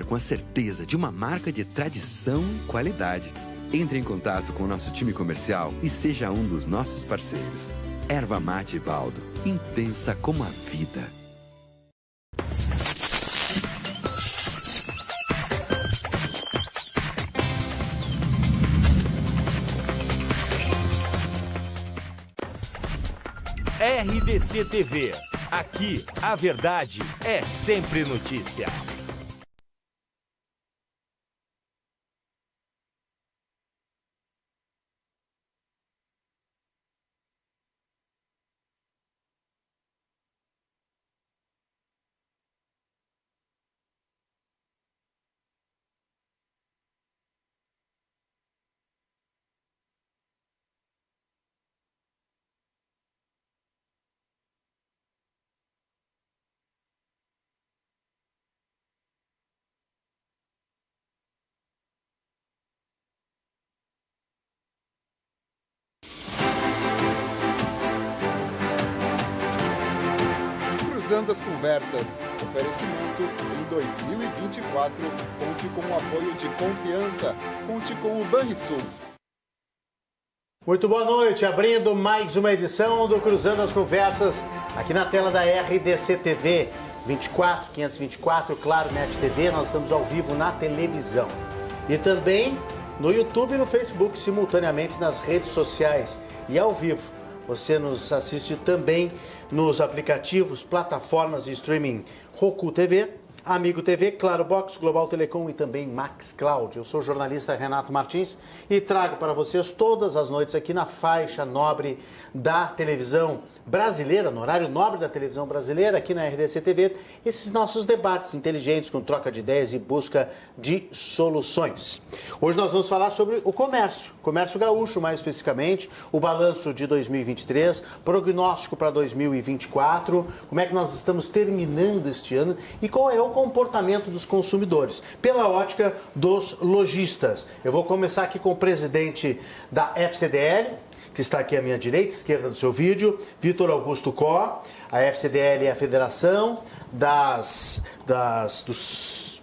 Com a certeza de uma marca de tradição e qualidade. Entre em contato com o nosso time comercial e seja um dos nossos parceiros. Erva Mate Baldo, intensa como a vida. RDC TV. Aqui, a verdade é sempre notícia. Cruzando as conversas. Oferecimento em 2024. Conte com o apoio de confiança. Conte com o Banrisul. Muito boa noite, abrindo mais uma edição do Cruzando as Conversas, aqui na tela da RDC TV 24, 524, Claro Net TV, nós estamos ao vivo na televisão. E também no YouTube e no Facebook, simultaneamente nas redes sociais e ao vivo. Você nos assiste também nos aplicativos, plataformas de streaming Roku TV, Amigo TV, Claro Box, Global Telecom e também Max Cloud. Eu sou o jornalista Renato Martins e trago para vocês todas as noites aqui na faixa nobre da televisão brasileira, no horário nobre da televisão brasileira, aqui na RDC TV, esses nossos debates inteligentes com troca de ideias e busca de soluções. Hoje nós vamos falar sobre o comércio gaúcho mais especificamente, o balanço de 2023, prognóstico para 2024, como é que nós estamos terminando este ano e qual é o comportamento dos consumidores, pela ótica dos lojistas. Eu vou começar aqui com o presidente da FCDL, que está aqui à minha direita, esquerda do seu vídeo, Vitor Augusto Có. A FCDL é a Federação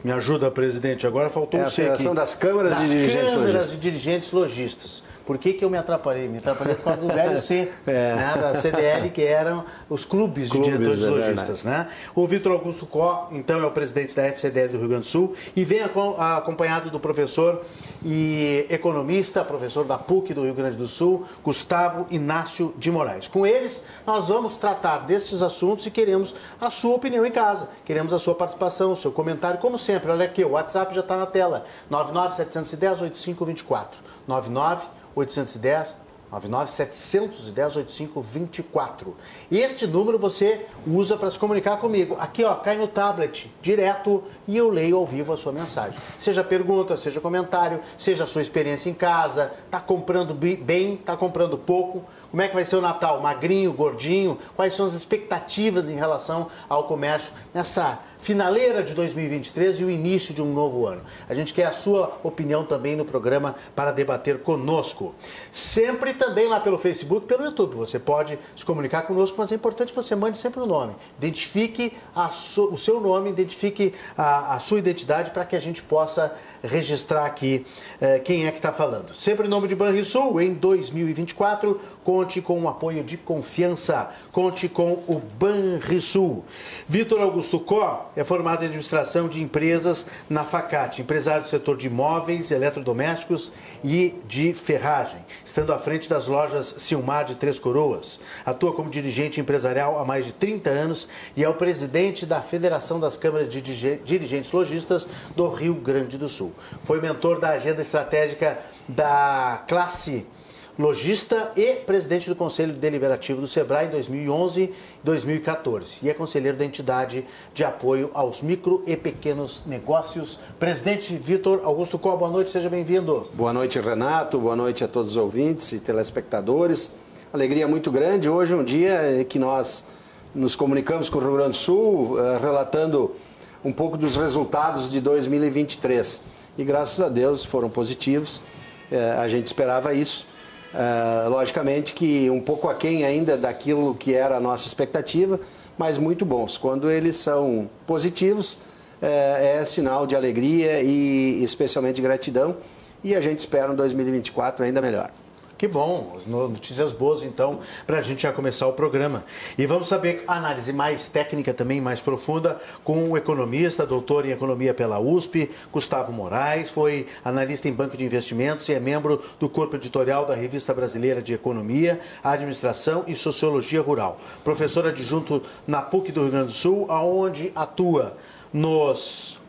me ajuda, presidente, agora faltou a Federação das Câmaras de Dirigentes Lojistas. De Dirigentes Lojistas. Por que eu me atrapalhei? Me atrapalhei por causa do velho C, né, da CDL, que eram os clubes de diretores lojistas. Né? O Vitor Augusto Có, então, é o presidente da FCDL do Rio Grande do Sul e vem acompanhado do professor e economista, professor da PUC do Rio Grande do Sul, Gustavo Inácio de Moraes. Com eles, nós vamos tratar desses assuntos e queremos a sua opinião em casa, queremos a sua participação, o seu comentário, como sempre. Olha aqui, o WhatsApp já está na tela, 99-710-8524, 99710-8524. Este número você usa para se comunicar comigo. Aqui, ó, cai no tablet, direto, e eu leio ao vivo a sua mensagem. Seja pergunta, seja comentário, seja a sua experiência em casa, tá comprando bem, tá comprando pouco, como é que vai ser o Natal, magrinho, gordinho, quais são as expectativas em relação ao comércio nessa finaleira de 2023 e o início de um novo ano. A gente quer a sua opinião também no programa para debater conosco. Sempre também lá pelo Facebook, pelo YouTube. Você pode se comunicar conosco, mas é importante que você mande sempre o nome. Identifique o seu nome, identifique a sua identidade para que a gente possa registrar aqui quem é que está falando. Sempre em nome de Banrisul, em 2024, conte com o apoio de confiança, conte com o Banrisul. Vitor Augusto Có é formado em administração de empresas na Facate, empresário do setor de imóveis, eletrodomésticos e de ferragem, estando à frente das lojas Silmar de Três Coroas. Atua como dirigente empresarial há mais de 30 anos e é o presidente da Federação das Câmaras de Dirigentes Lojistas do Rio Grande do Sul. Foi mentor da agenda estratégica da classe lojista e presidente do Conselho Deliberativo do Sebrae em 2011 e 2014. E é conselheiro da entidade de apoio aos micro e pequenos negócios. Presidente Vitor Augusto Có, boa noite, seja bem-vindo. Boa noite, Renato, boa noite a todos os ouvintes e telespectadores. Alegria muito grande. Hoje é um dia que nós nos comunicamos com o Rio Grande do Sul, relatando um pouco dos resultados de 2023. E graças a Deus foram positivos, a gente esperava isso. Logicamente que um pouco aquém ainda daquilo que era a nossa expectativa, mas muito bons. Quando eles são positivos, é sinal de alegria e especialmente de gratidão. E a gente espera um 2024 ainda melhor. Que bom, notícias boas então para a gente já começar o programa. E vamos saber a análise mais técnica também, mais profunda, com o economista, doutor em economia pela USP, Gustavo Moraes, foi analista em banco de investimentos e é membro do corpo editorial da Revista Brasileira de Economia, Administração e Sociologia Rural. Professor adjunto na PUC do Rio Grande do Sul, onde atua nos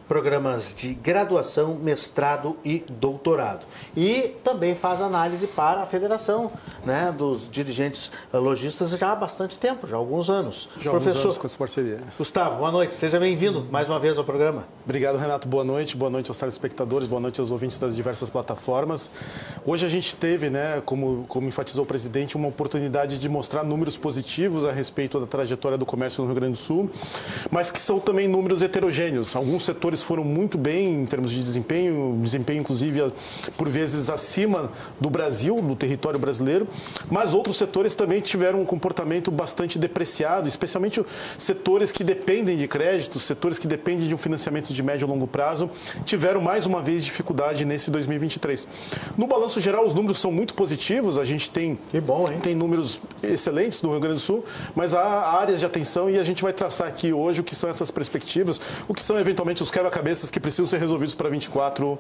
programas de graduação, mestrado e doutorado. E também faz análise para a Federação, né, dos dirigentes lojistas já há bastante tempo, já há alguns anos. Já há alguns anos com essa parceria. Gustavo, boa noite. Seja bem-vindo mais uma vez ao programa. Obrigado, Renato. Boa noite aos telespectadores, boa noite aos ouvintes das diversas plataformas. Hoje a gente teve, né, como enfatizou o presidente, uma oportunidade de mostrar números positivos a respeito da trajetória do comércio no Rio Grande do Sul, mas que são também números heterogêneos. Alguns setores foram muito bem em termos de desempenho inclusive por vezes acima do Brasil, do território brasileiro, mas outros setores também tiveram um comportamento bastante depreciado, especialmente setores que dependem de créditos, setores que dependem de um financiamento de médio e longo prazo, tiveram mais uma vez dificuldade nesse 2023. No balanço geral, os números são muito positivos, a gente tem números excelentes do Rio Grande do Sul, mas há áreas de atenção e a gente vai traçar aqui hoje o que são essas perspectivas, o que são eventualmente os quebra-cabeças que precisam ser resolvidos para 2024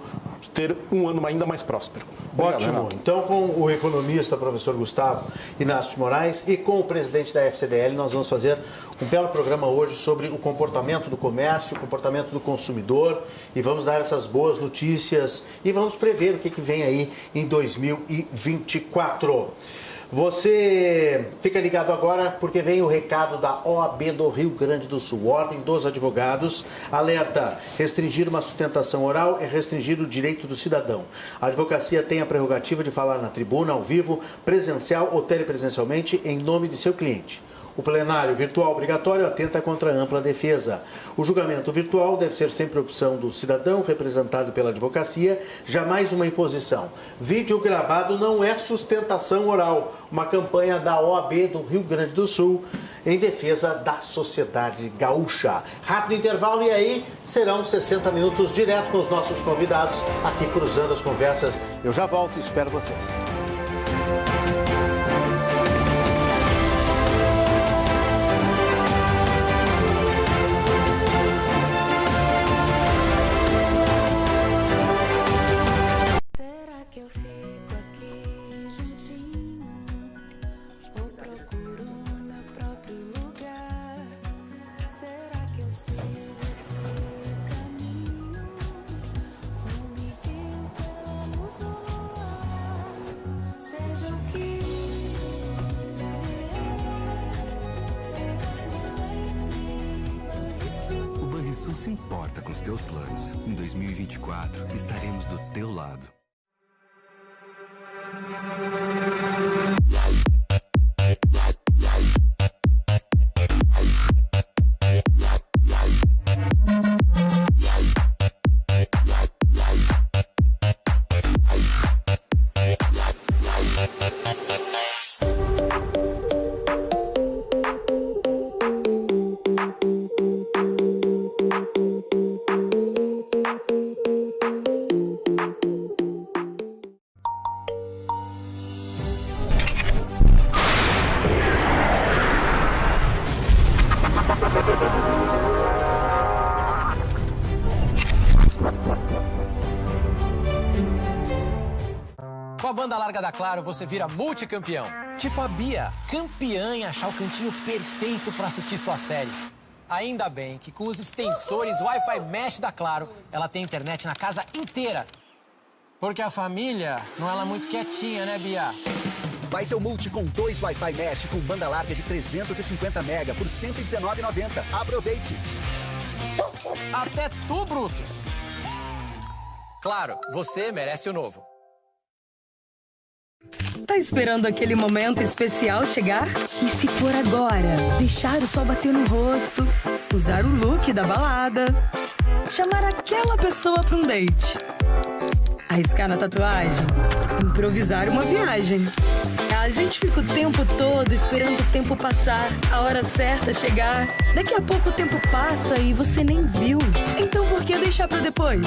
ter um ano ainda mais próspero. Obrigado, ótimo. Renato. Então, com o economista, professor Gustavo Inácio de Moraes, e com o presidente da FCDL, nós vamos fazer um belo programa hoje sobre o comportamento do comércio, o comportamento do consumidor, e vamos dar essas boas notícias e vamos prever o que vem aí em 2024. Você fica ligado agora porque vem o recado da OAB do Rio Grande do Sul. Ordem dos Advogados alerta: restringir uma sustentação oral é restringir o direito do cidadão. A advocacia tem a prerrogativa de falar na tribuna, ao vivo, presencial ou telepresencialmente, em nome de seu cliente. O plenário virtual obrigatório atenta contra a ampla defesa. O julgamento virtual deve ser sempre opção do cidadão representado pela advocacia, jamais uma imposição. Vídeo gravado não é sustentação oral. Uma campanha da OAB do Rio Grande do Sul em defesa da sociedade gaúcha. Rápido intervalo e aí serão 60 minutos direto com os nossos convidados aqui cruzando as conversas. Eu já volto e espero vocês. Se importa com os teus planos. Em 2024, estaremos do teu lado. Com a banda larga da Claro, você vira multicampeão. Tipo a Bia, campeã em achar o cantinho perfeito para assistir suas séries. Ainda bem que com os extensores Wi-Fi Mesh da Claro, ela tem internet na casa inteira. Porque a família não é lá muito quietinha, né, Bia? Vai ser o multi com 2 Wi-Fi Mesh com banda larga de 350 MB por R$ 119,90. Aproveite! Até tu, Brutus! Claro, você merece o novo. Tá esperando aquele momento especial chegar? E se for agora? Deixar o sol bater no rosto, usar o look da balada, chamar aquela pessoa pra um date, arriscar na tatuagem, improvisar uma viagem. É a gente fica o tempo todo esperando o tempo passar, a hora certa chegar. Daqui a pouco o tempo passa e você nem viu. Então por que deixar pra depois?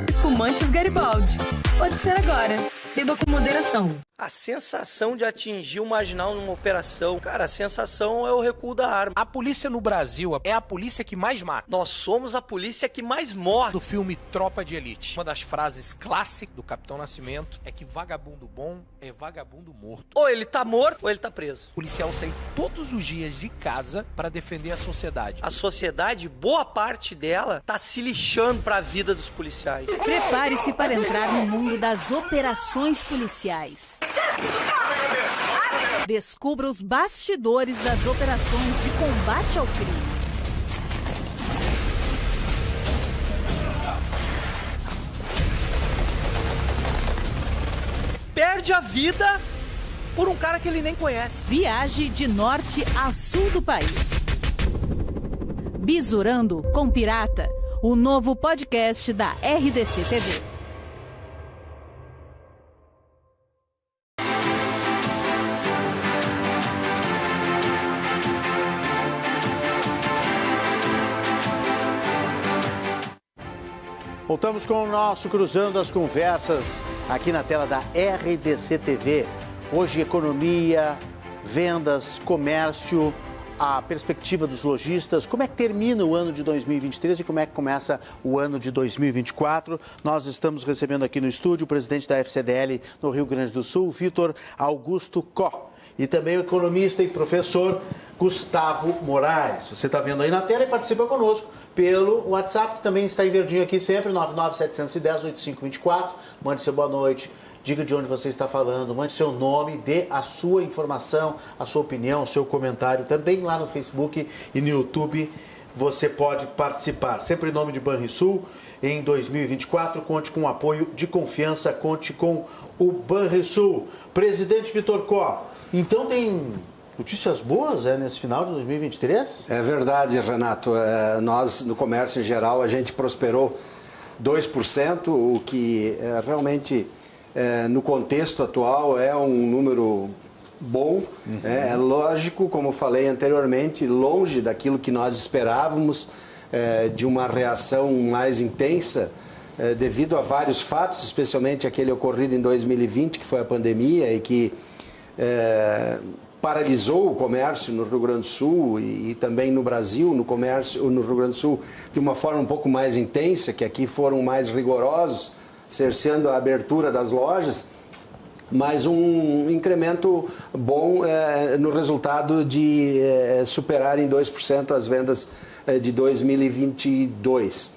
Espumantes Garibaldi. Pode ser agora. Beba com moderação. A sensação de atingir o marginal numa operação, cara, a sensação é o recuo da arma. A polícia no Brasil é a polícia que mais mata. Nós somos a polícia que mais morre. Do filme Tropa de Elite. Uma das frases clássicas do Capitão Nascimento é que vagabundo bom é vagabundo morto. Ou ele tá morto ou ele tá preso. O policial sai todos os dias de casa para defender a sociedade. A sociedade, boa parte dela, tá se lixando pra vida dos policiais. Prepare-se para entrar no mundo das operações policiais. Descubra os bastidores das operações de combate ao crime. Perde a vida por um cara que ele nem conhece. Viaje de norte a sul do país. Bisurando com Pirata, o novo podcast da RDC TV. Voltamos com o nosso Cruzando as Conversas aqui na tela da RDC TV. Hoje, economia, vendas, comércio, a perspectiva dos lojistas, como é que termina o ano de 2023 e como é que começa o ano de 2024. Nós estamos recebendo aqui no estúdio o presidente da FCDL no Rio Grande do Sul, Vitor Augusto Có. E também o economista e professor Gustavo Moraes. Você está vendo aí na tela e participa conosco pelo WhatsApp, que também está em verdinho aqui sempre, 99710-8524. Mande seu boa noite, diga de onde você está falando, mande seu nome, dê a sua informação, a sua opinião, o seu comentário. Também lá no Facebook e no YouTube você pode participar. Sempre em nome de Banrisul, em 2024, conte com o apoio de confiança, conte com o Banrisul. Presidente Vitor Có, então tem notícias boas nesse final de 2023? É verdade, Renato. Nós, no comércio em geral, a gente prosperou 2%, o que realmente, no contexto atual, é um número bom. É lógico, como falei anteriormente, longe daquilo que nós esperávamos, de uma reação mais intensa, devido a vários fatos, especialmente aquele ocorrido em 2020, que foi a pandemia e que paralisou o comércio no Rio Grande do Sul e também no Brasil, no comércio no Rio Grande do Sul, de uma forma um pouco mais intensa, que aqui foram mais rigorosos, cerceando a abertura das lojas, mas um incremento bom no resultado de superar em 2% as vendas de 2022.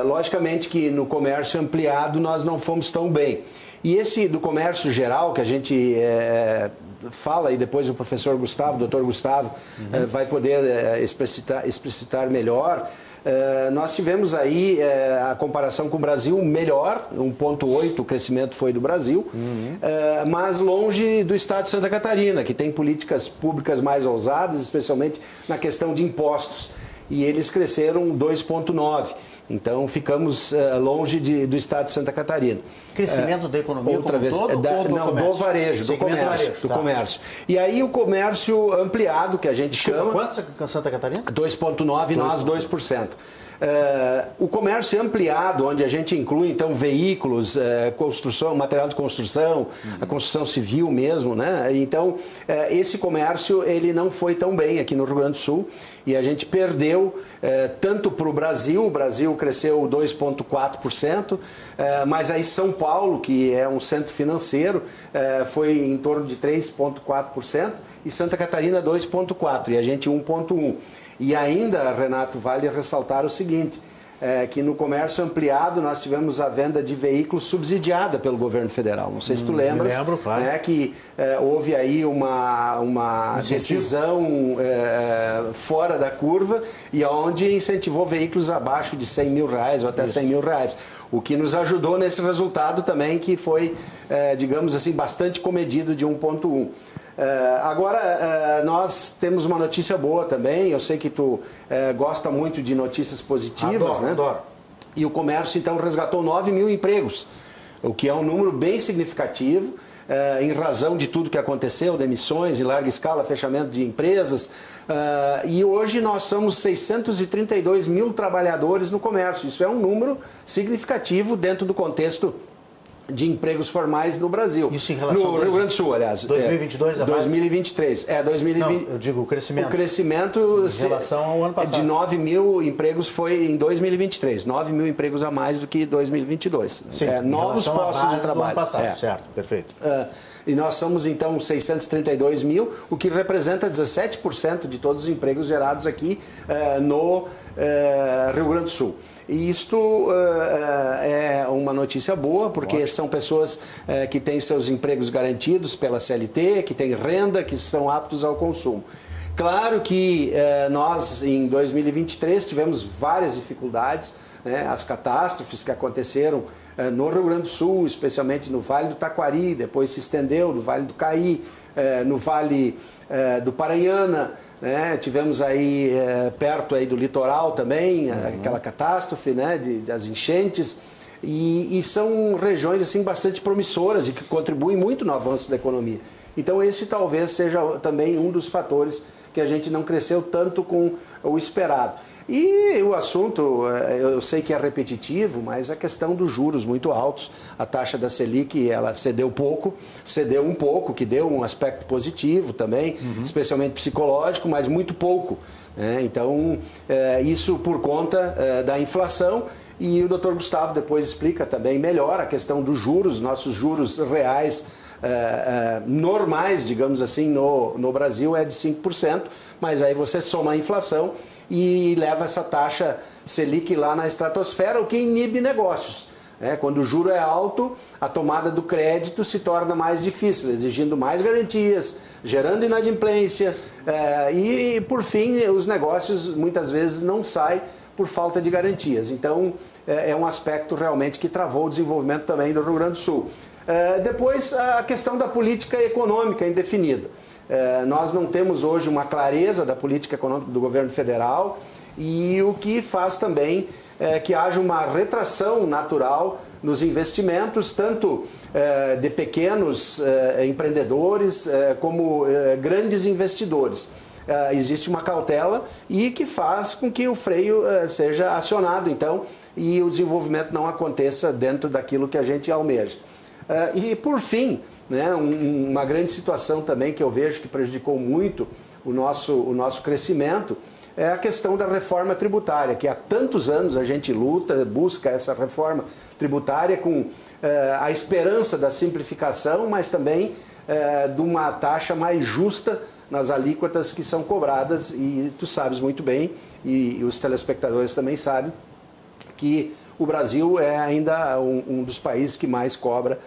Logicamente que no comércio ampliado nós não fomos tão bem. E esse do comércio geral, que a gente fala, e depois o professor Gustavo, doutor Gustavo, vai poder explicitar melhor, nós tivemos aí a comparação com o Brasil melhor, 1,8% o crescimento foi do Brasil, mas longe do estado de Santa Catarina, que tem políticas públicas mais ousadas, especialmente na questão de impostos. E eles cresceram 2,9%. Então, ficamos longe do estado de Santa Catarina. Crescimento da economia outra vez, do varejo, do comércio. E aí o comércio ampliado, que a gente chama... Quanto Santa Catarina? 2,9% e nós 2%. O comércio ampliado, onde a gente inclui, então, veículos, construção, material de construção, a construção civil mesmo, né? Então, esse comércio, ele não foi tão bem aqui no Rio Grande do Sul e a gente perdeu tanto para o Brasil cresceu 2,4%, mas aí São Paulo, que é um centro financeiro, foi em torno de 3,4% e Santa Catarina 2,4% e a gente 1,1%. E ainda, Renato, vale ressaltar o seguinte, que no comércio ampliado nós tivemos a venda de veículos subsidiada pelo governo federal. Não sei se tu lembras, me lembro, claro. Que houve aí uma decisão fora da curva e onde incentivou veículos abaixo de R$100 mil ou até R$100 mil. O que nos ajudou nesse resultado também, que foi, digamos assim, bastante comedido de 1,1%. Agora, nós temos uma notícia boa também, eu sei que tu gosta muito de notícias positivas, adoro. E o comércio, então, resgatou 9 mil empregos, o que é um número bem significativo. em razão de tudo que aconteceu, demissões em larga escala, fechamento de empresas, e hoje nós somos 632 mil trabalhadores no comércio. Isso é um número significativo dentro do contexto de empregos formais no Brasil. Isso em relação no Rio Grande do Sul, aliás. 2022 a mais? 2023. 2020. Não, eu digo o crescimento. O crescimento em relação ao ano passado. De 9 mil empregos foi em 2023. 9 mil empregos a mais do que 2022. Sim, novos postos de trabalho. Do ano passado, certo, perfeito. E nós somos, então, 632 mil, o que representa 17% de todos os empregos gerados aqui no Rio Grande do Sul. E isto é uma notícia boa, porque são pessoas que têm seus empregos garantidos pela CLT, que têm renda, que estão aptos ao consumo. Claro que nós, em 2023, tivemos várias dificuldades, né? As catástrofes que aconteceram no Rio Grande do Sul, especialmente no Vale do Taquari, depois se estendeu no Vale do Caí, no Vale do Paranhana, né? Tivemos aí perto aí do litoral também, aquela catástrofe, né? Das enchentes, e são regiões assim bastante promissoras e que contribuem muito no avanço da economia. Então esse talvez seja também um dos fatores que a gente não cresceu tanto com o esperado. E o assunto, eu sei que é repetitivo, mas a questão dos juros muito altos, a taxa da Selic, ela cedeu um pouco, que deu um aspecto positivo também, especialmente psicológico, mas muito pouco. Né? Então, isso por conta da inflação, e o Dr. Gustavo depois explica também melhor a questão dos juros, nossos juros reais normais, digamos assim, no Brasil é de 5%, mas aí você soma a inflação e leva essa taxa Selic lá na estratosfera, o que inibe negócios. Quando o juro é alto, a tomada do crédito se torna mais difícil, exigindo mais garantias, gerando inadimplência e, por fim, os negócios muitas vezes não saem por falta de garantias. Então, é um aspecto realmente que travou o desenvolvimento também do Rio Grande do Sul. Depois, a questão da política econômica indefinida. Nós não temos hoje uma clareza da política econômica do governo federal, e o que faz também que haja uma retração natural nos investimentos, tanto de pequenos empreendedores como grandes investidores. Existe uma cautela e que faz com que o freio seja acionado, então, e o desenvolvimento não aconteça dentro daquilo que a gente almeja. E, por fim, né, uma grande situação também que eu vejo que prejudicou muito o nosso crescimento é a questão da reforma tributária, que há tantos anos a gente luta, busca essa reforma tributária com a esperança da simplificação, mas também de uma taxa mais justa nas alíquotas que são cobradas, e tu sabes muito bem, e os telespectadores também sabem, que o Brasil é ainda um dos países que mais cobra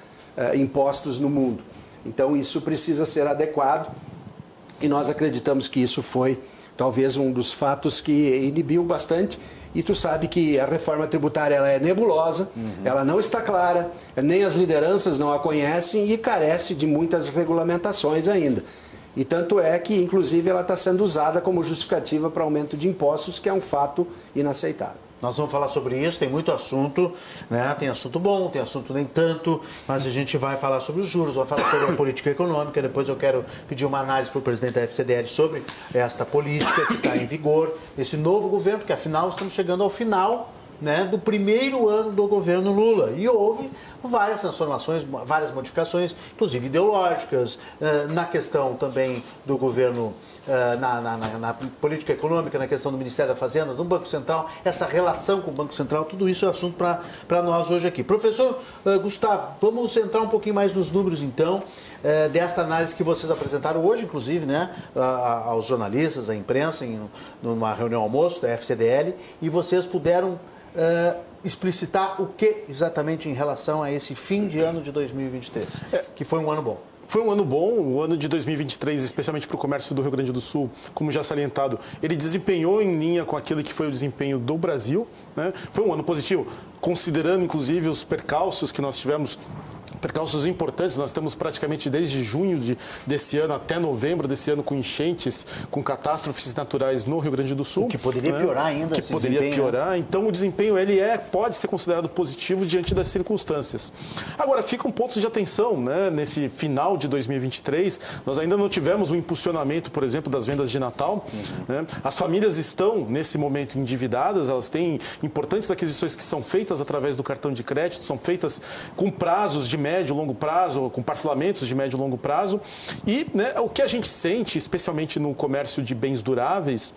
impostos no mundo. Então isso precisa ser adequado, e nós acreditamos que isso foi talvez um dos fatos que inibiu bastante. E tu sabe que a reforma tributária ela é nebulosa, ela não está clara, nem as lideranças não a conhecem e carece de muitas regulamentações ainda. E tanto é que, inclusive, ela está sendo usada como justificativa para aumento de impostos, que é um fato inaceitável. Nós vamos falar sobre isso, tem muito assunto, né? Tem assunto bom, tem assunto nem tanto, mas a gente vai falar sobre os juros, vai falar sobre a política econômica. Depois eu quero pedir uma análise para o presidente da FCDL sobre esta política que está em vigor, esse novo governo, porque afinal estamos chegando ao final, né, do primeiro ano do governo Lula, e houve várias transformações, várias modificações, inclusive ideológicas, na questão também do governo, na política econômica, na questão do Ministério da Fazenda, do Banco Central, essa relação com o Banco Central, tudo isso é assunto para nós hoje aqui. Professor Gustavo, vamos entrar um pouquinho mais nos números então, desta análise que vocês apresentaram hoje, inclusive, né, aos jornalistas, à imprensa, numa reunião almoço da FCDL, e vocês puderam explicitar o que exatamente em relação a esse fim de ano de 2023, que foi um ano bom. Foi um ano bom, o ano de 2023, especialmente para o comércio do Rio Grande do Sul, como já salientado, ele desempenhou em linha com aquilo que foi o desempenho do Brasil, né? Foi um ano positivo, considerando inclusive os percalços que nós tivemos percalços importantes. Nós temos praticamente desde junho desse ano até novembro desse ano com enchentes, com catástrofes naturais no Rio Grande do Sul. O que poderia piorar ainda. Que poderia piorar. Então, o desempenho pode ser considerado positivo diante das circunstâncias. Agora, fica um ponto de atenção, né? Nesse final de 2023, nós ainda não tivemos o impulsionamento, por exemplo, das vendas de Natal. Né? As famílias estão, nesse momento, endividadas, elas têm importantes aquisições que são feitas através do cartão de crédito, são feitas com prazos de médio e longo prazo, com parcelamentos de médio e longo prazo. E, né, o que a gente sente, especialmente no comércio de bens duráveis,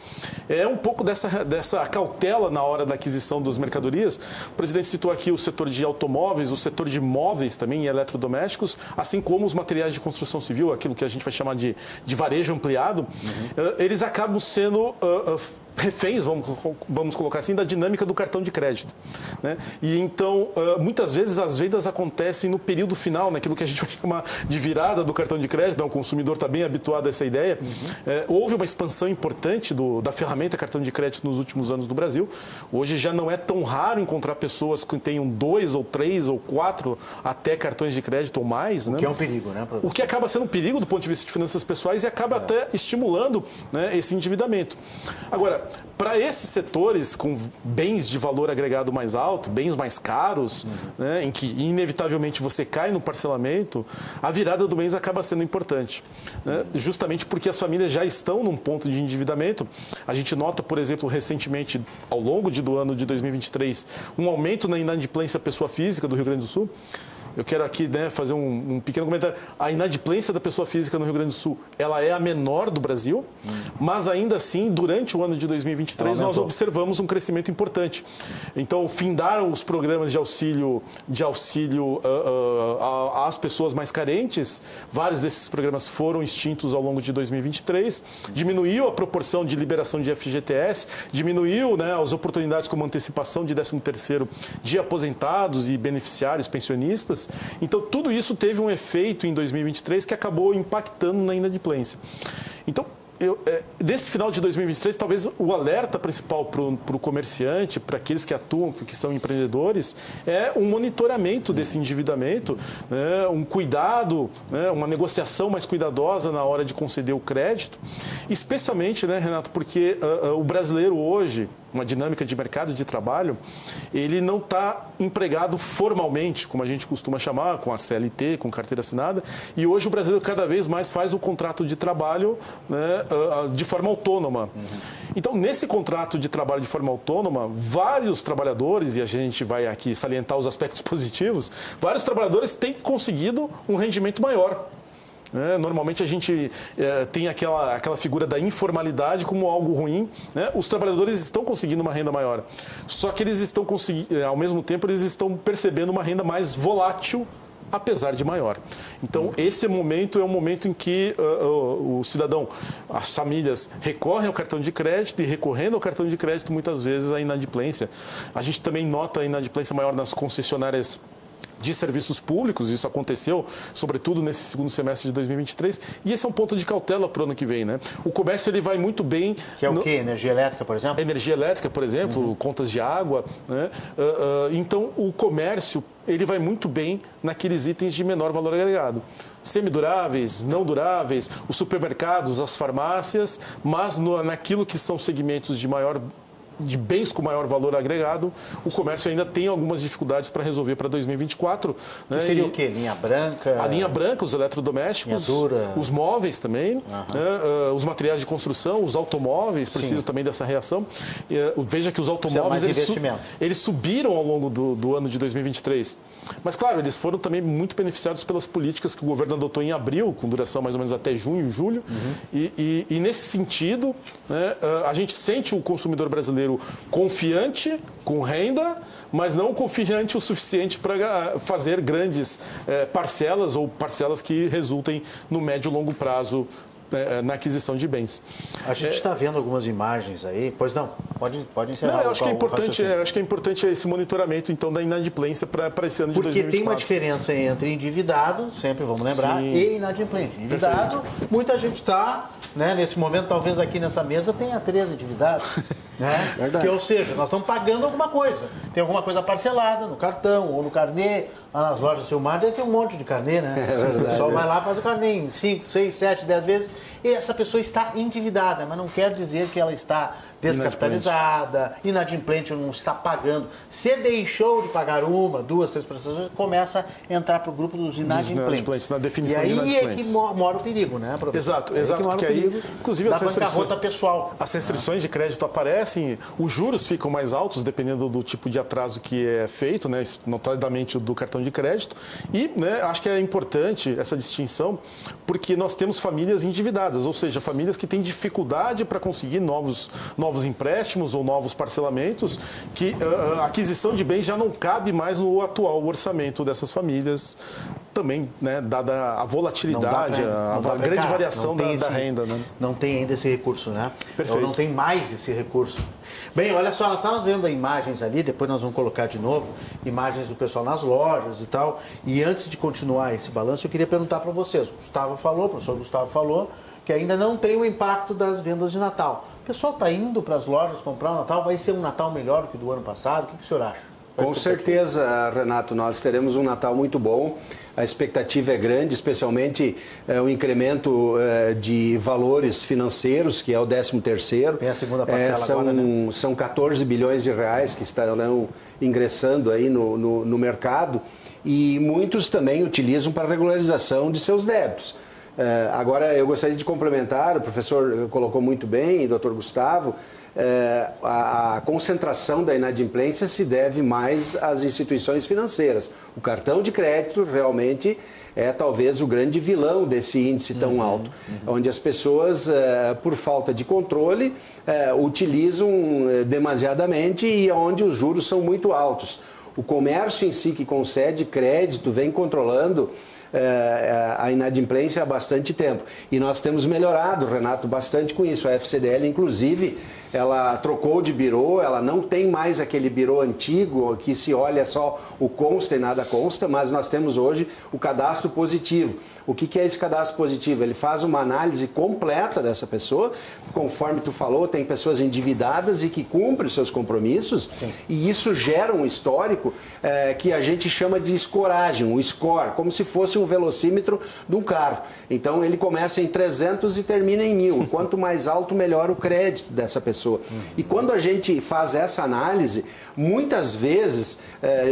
é um pouco dessa cautela na hora da aquisição das mercadorias. O presidente citou aqui o setor de automóveis, o setor de móveis também e eletrodomésticos, assim como os materiais de construção civil, aquilo que a gente vai chamar de varejo ampliado, eles acabam sendo reféns, vamos colocar assim, da dinâmica do cartão de crédito. Né? E então, muitas vezes as vendas acontecem no período final, naquilo que a gente vai chamar de virada do cartão de crédito. Então, o consumidor está bem habituado a essa ideia. Houve uma expansão importante da ferramenta cartão de crédito nos últimos anos no Brasil. Hoje já não é tão raro encontrar pessoas que tenham 2 ou 3 ou 4 até cartões de crédito ou mais. O que é um perigo, né? O que acaba sendo um perigo do ponto de vista de finanças pessoais e acaba até estimulando, né, esse endividamento. Agora, para esses setores com bens de valor agregado mais alto, bens mais caros, né, em que inevitavelmente você cai no parcelamento, a virada do mês acaba sendo importante. Né, justamente porque as famílias já estão num ponto de endividamento. A gente nota, por exemplo, recentemente, ao longo do ano de 2023, um aumento na inadimplência pessoa física do Rio Grande do Sul. Eu quero aqui, né, fazer um pequeno comentário. A inadimplência da pessoa física no Rio Grande do Sul, ela é a menor do Brasil, mas ainda assim, durante o ano de 2023, nós observamos um crescimento importante. Então, findaram os programas de auxílio às pessoas mais carentes. Vários desses programas foram extintos ao longo de 2023. Diminuiu a proporção de liberação de FGTS, diminuiu, né, as oportunidades como antecipação de 13º de aposentados e beneficiários pensionistas. Então, tudo isso teve um efeito em 2023 que acabou impactando na inadimplência. Então, nesse final de 2023, talvez o alerta principal para o comerciante, para aqueles que atuam, que são empreendedores, é um monitoramento desse endividamento, né, um cuidado, né, uma negociação mais cuidadosa na hora de conceder o crédito, especialmente, né, Renato, porque o brasileiro hoje, uma dinâmica de mercado de trabalho, ele não está empregado formalmente, como a gente costuma chamar, com a CLT, com carteira assinada, e hoje o brasileiro cada vez mais faz o contrato de trabalho, né, de forma autônoma. Então, nesse contrato de trabalho de forma autônoma, vários trabalhadores, e a gente vai aqui salientar os aspectos positivos, vários trabalhadores têm conseguido um rendimento maior. Normalmente a gente tem aquela figura da informalidade como algo ruim, né? Os trabalhadores estão conseguindo uma renda maior, só que eles estão conseguindo, ao mesmo tempo eles estão percebendo uma renda mais volátil, apesar de maior. Então, esse momento é um momento em que o cidadão, as famílias recorrem ao cartão de crédito e, recorrendo ao cartão de crédito, muitas vezes a inadimplência. A gente também nota a inadimplência maior nas concessionárias de serviços públicos. Isso aconteceu, sobretudo nesse segundo semestre de 2023, e esse é um ponto de cautela para o ano que vem, né? O comércio, ele vai muito bem... Que é o quê? Energia elétrica, por exemplo? Energia elétrica, por exemplo, contas de água, né? Então, o comércio, ele vai muito bem naqueles itens de menor valor agregado. Semiduráveis, não duráveis, os supermercados, as farmácias, mas naquilo que são segmentos de bens com maior valor agregado, o comércio ainda tem algumas dificuldades para resolver para 2024. Que seria o quê? Linha branca? A linha branca, os eletrodomésticos, os móveis também, os materiais de construção, os automóveis precisam também dessa reação. Veja que os automóveis eles subiram ao longo do ano de 2023. Mas, claro, eles foram também muito beneficiados pelas políticas que o governo adotou em abril, com duração mais ou menos até junho, julho. E nesse sentido, né, a gente sente o consumidor brasileiro confiante, com renda, mas não confiante o suficiente para fazer grandes parcelas ou parcelas que resultem no médio e longo prazo na aquisição de bens. A gente está vendo algumas imagens aí, pois não, pode encerrar. Não, eu acho que é importante esse monitoramento, então, da inadimplência para esse ano de 2024. Porque tem uma diferença entre endividado, sempre vamos lembrar, e inadimplente. Endividado, muita gente está, né, nesse momento, talvez aqui nessa mesa tenha 13 endividados. Né? Que, ou seja, nós estamos pagando alguma coisa. Tem alguma coisa parcelada no cartão ou no carnê. Lá nas lojas Silmar deve ter um monte de carnê, né? O pessoal vai lá e faz o carnê em 5, 6, 7, 10 vezes. E essa pessoa está endividada, mas não quer dizer que ela está descapitalizada, inadimplente, ou não está pagando. Se deixou de pagar 1, 2, 3 prestações, começa a entrar para o grupo dos inadimplentes. Na definição e de aí é que mora o perigo, né, professor? Exato, porque aí, inclusive, da bancarrota pessoal. As restrições de crédito aparecem, os juros ficam mais altos, dependendo do tipo de atraso que é feito, né, notadamente o do cartão de crédito. E, né, acho que é importante essa distinção, porque nós temos famílias endividadas, ou seja, famílias que têm dificuldade para conseguir novos empréstimos ou novos parcelamentos, que a aquisição de bens já não cabe mais no atual orçamento dessas famílias, também, né, dada a volatilidade, a grande variação da renda. Né? Não tem ainda esse recurso, né? Perfeito. Ou não tem mais esse recurso. Bem, olha só, nós estávamos vendo imagens ali, depois nós vamos colocar de novo, imagens do pessoal nas lojas e tal. E antes de continuar esse balanço, eu queria perguntar para vocês. O professor Gustavo falou, que ainda não tem o impacto das vendas de Natal. O pessoal está indo para as lojas comprar o Natal, vai ser um Natal melhor do que do ano passado? O que o senhor acha? Com certeza, Renato, nós teremos um Natal muito bom. A expectativa é grande, especialmente o incremento de valores financeiros, que é o 13º. Tem a segunda parcela agora, né? São 14 bilhões de reais que estarão ingressando aí no mercado, e muitos também utilizam para regularização de seus débitos. Agora, eu gostaria de complementar, o professor colocou muito bem, o Dr. Gustavo, a concentração da inadimplência se deve mais às instituições financeiras. O cartão de crédito realmente é talvez o grande vilão desse índice tão alto, onde as pessoas, por falta de controle, utilizam demasiadamente e onde os juros são muito altos. O comércio em si que concede crédito vem controlando a inadimplência há bastante tempo. E nós temos melhorado, Renato, bastante com isso. A FCDL, inclusive, ela trocou de birô, ela não tem mais aquele birô antigo que se olha só o consta e nada consta, mas nós temos hoje o cadastro positivo. O que é esse cadastro positivo? Ele faz uma análise completa dessa pessoa, conforme tu falou, tem pessoas endividadas e que cumprem os seus compromissos. Sim. E isso gera um histórico que a gente chama de escoragem, um score, como se fosse um velocímetro de um carro. Então ele começa em 300 e termina em 1000. Quanto mais alto, melhor o crédito dessa pessoa. E quando a gente faz essa análise, muitas vezes,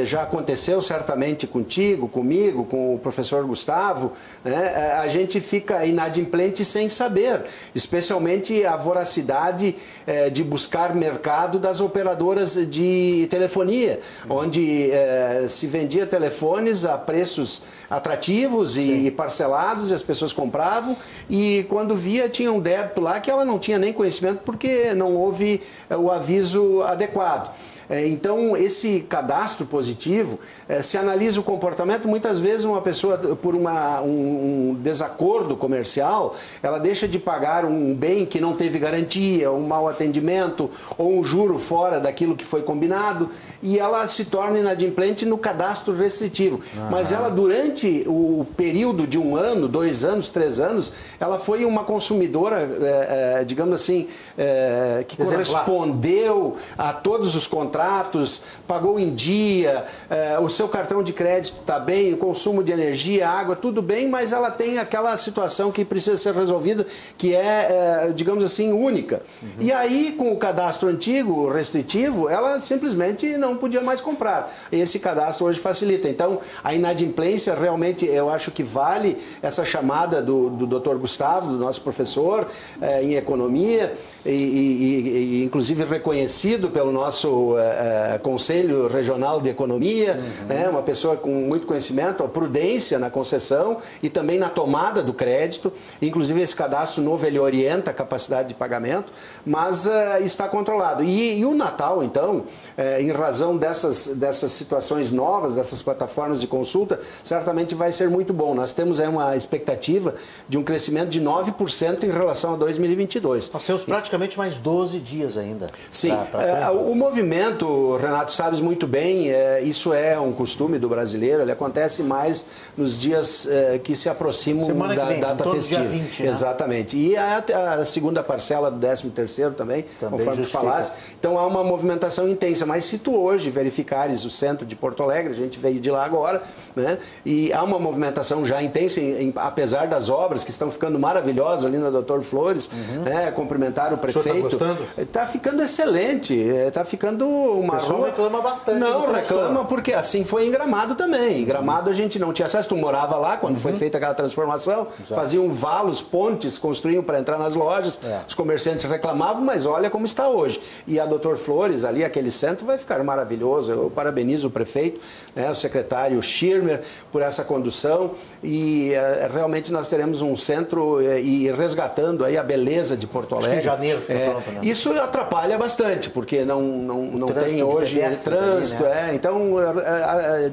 já aconteceu certamente contigo, comigo, com o professor Gustavo, né, a gente fica inadimplente sem saber, especialmente a voracidade de buscar mercado das operadoras de telefonia, onde se vendia telefones a preços atrativos e parcelados, e as pessoas compravam, e quando via tinha um débito lá que ela não tinha nem conhecimento porque não houve o aviso adequado. Então, esse cadastro positivo, se analisa o comportamento, muitas vezes uma pessoa, por um desacordo comercial, ela deixa de pagar um bem que não teve garantia, um mau atendimento, ou um juro fora daquilo que foi combinado, e ela se torna inadimplente no cadastro restritivo. Mas ela, durante o período de 1 ano, 2 anos, 3 anos, ela foi uma consumidora, digamos assim, que correspondeu a todos os contratos, pagou em dia, o seu cartão de crédito está bem, o consumo de energia, água, tudo bem, mas ela tem aquela situação que precisa ser resolvida, que é, digamos assim, única. E aí, com o cadastro antigo, restritivo, ela simplesmente não podia mais comprar. Esse cadastro hoje facilita. Então, a inadimplência realmente, eu acho que vale essa chamada do Dr. Gustavo, do nosso professor em economia, e inclusive reconhecido pelo nosso Conselho Regional de Economia, né, uma pessoa com muito conhecimento, a prudência na concessão e também na tomada do crédito. Inclusive esse cadastro novo ele orienta a capacidade de pagamento, mas está controlado. E o Natal, então, em razão dessas situações novas, dessas plataformas de consulta, certamente vai ser muito bom. Nós temos uma expectativa de um crescimento de 9% em relação a 2022. Nós temos praticamente mais 12 dias ainda. Sim, o movimento movimento, Renato, sabes muito bem, isso é um costume do brasileiro, ele acontece mais nos dias que se aproximam da data festiva. Dia 20, né? Exatamente. E a segunda parcela do 13º também, conforme tu falasse. Então há uma movimentação intensa. Mas se tu hoje verificares o centro de Porto Alegre, a gente veio de lá agora, né? E há uma movimentação já intensa, apesar das obras que estão ficando maravilhosas ali na Doutor Flores, cumprimentar o prefeito. O senhor está gostando? Está ficando excelente, está ficando uma rua... O pessoal reclama bastante. Não, reclama porque assim foi em Gramado também. Em Gramado a gente não tinha acesso, tu morava lá quando foi feita aquela transformação, faziam valos, pontes, construíam para entrar nas lojas, os comerciantes reclamavam, mas olha como está hoje. E a Doutor Flores, ali, aquele centro, vai ficar maravilhoso. Eu parabenizo o prefeito, o secretário Schirmer, por essa condução e realmente nós teremos um centro e resgatando aí a beleza de Porto Alegre. Acho que em janeiro fica pronto, né? Isso atrapalha bastante, porque não tem hoje trânsito, ali, né? Então,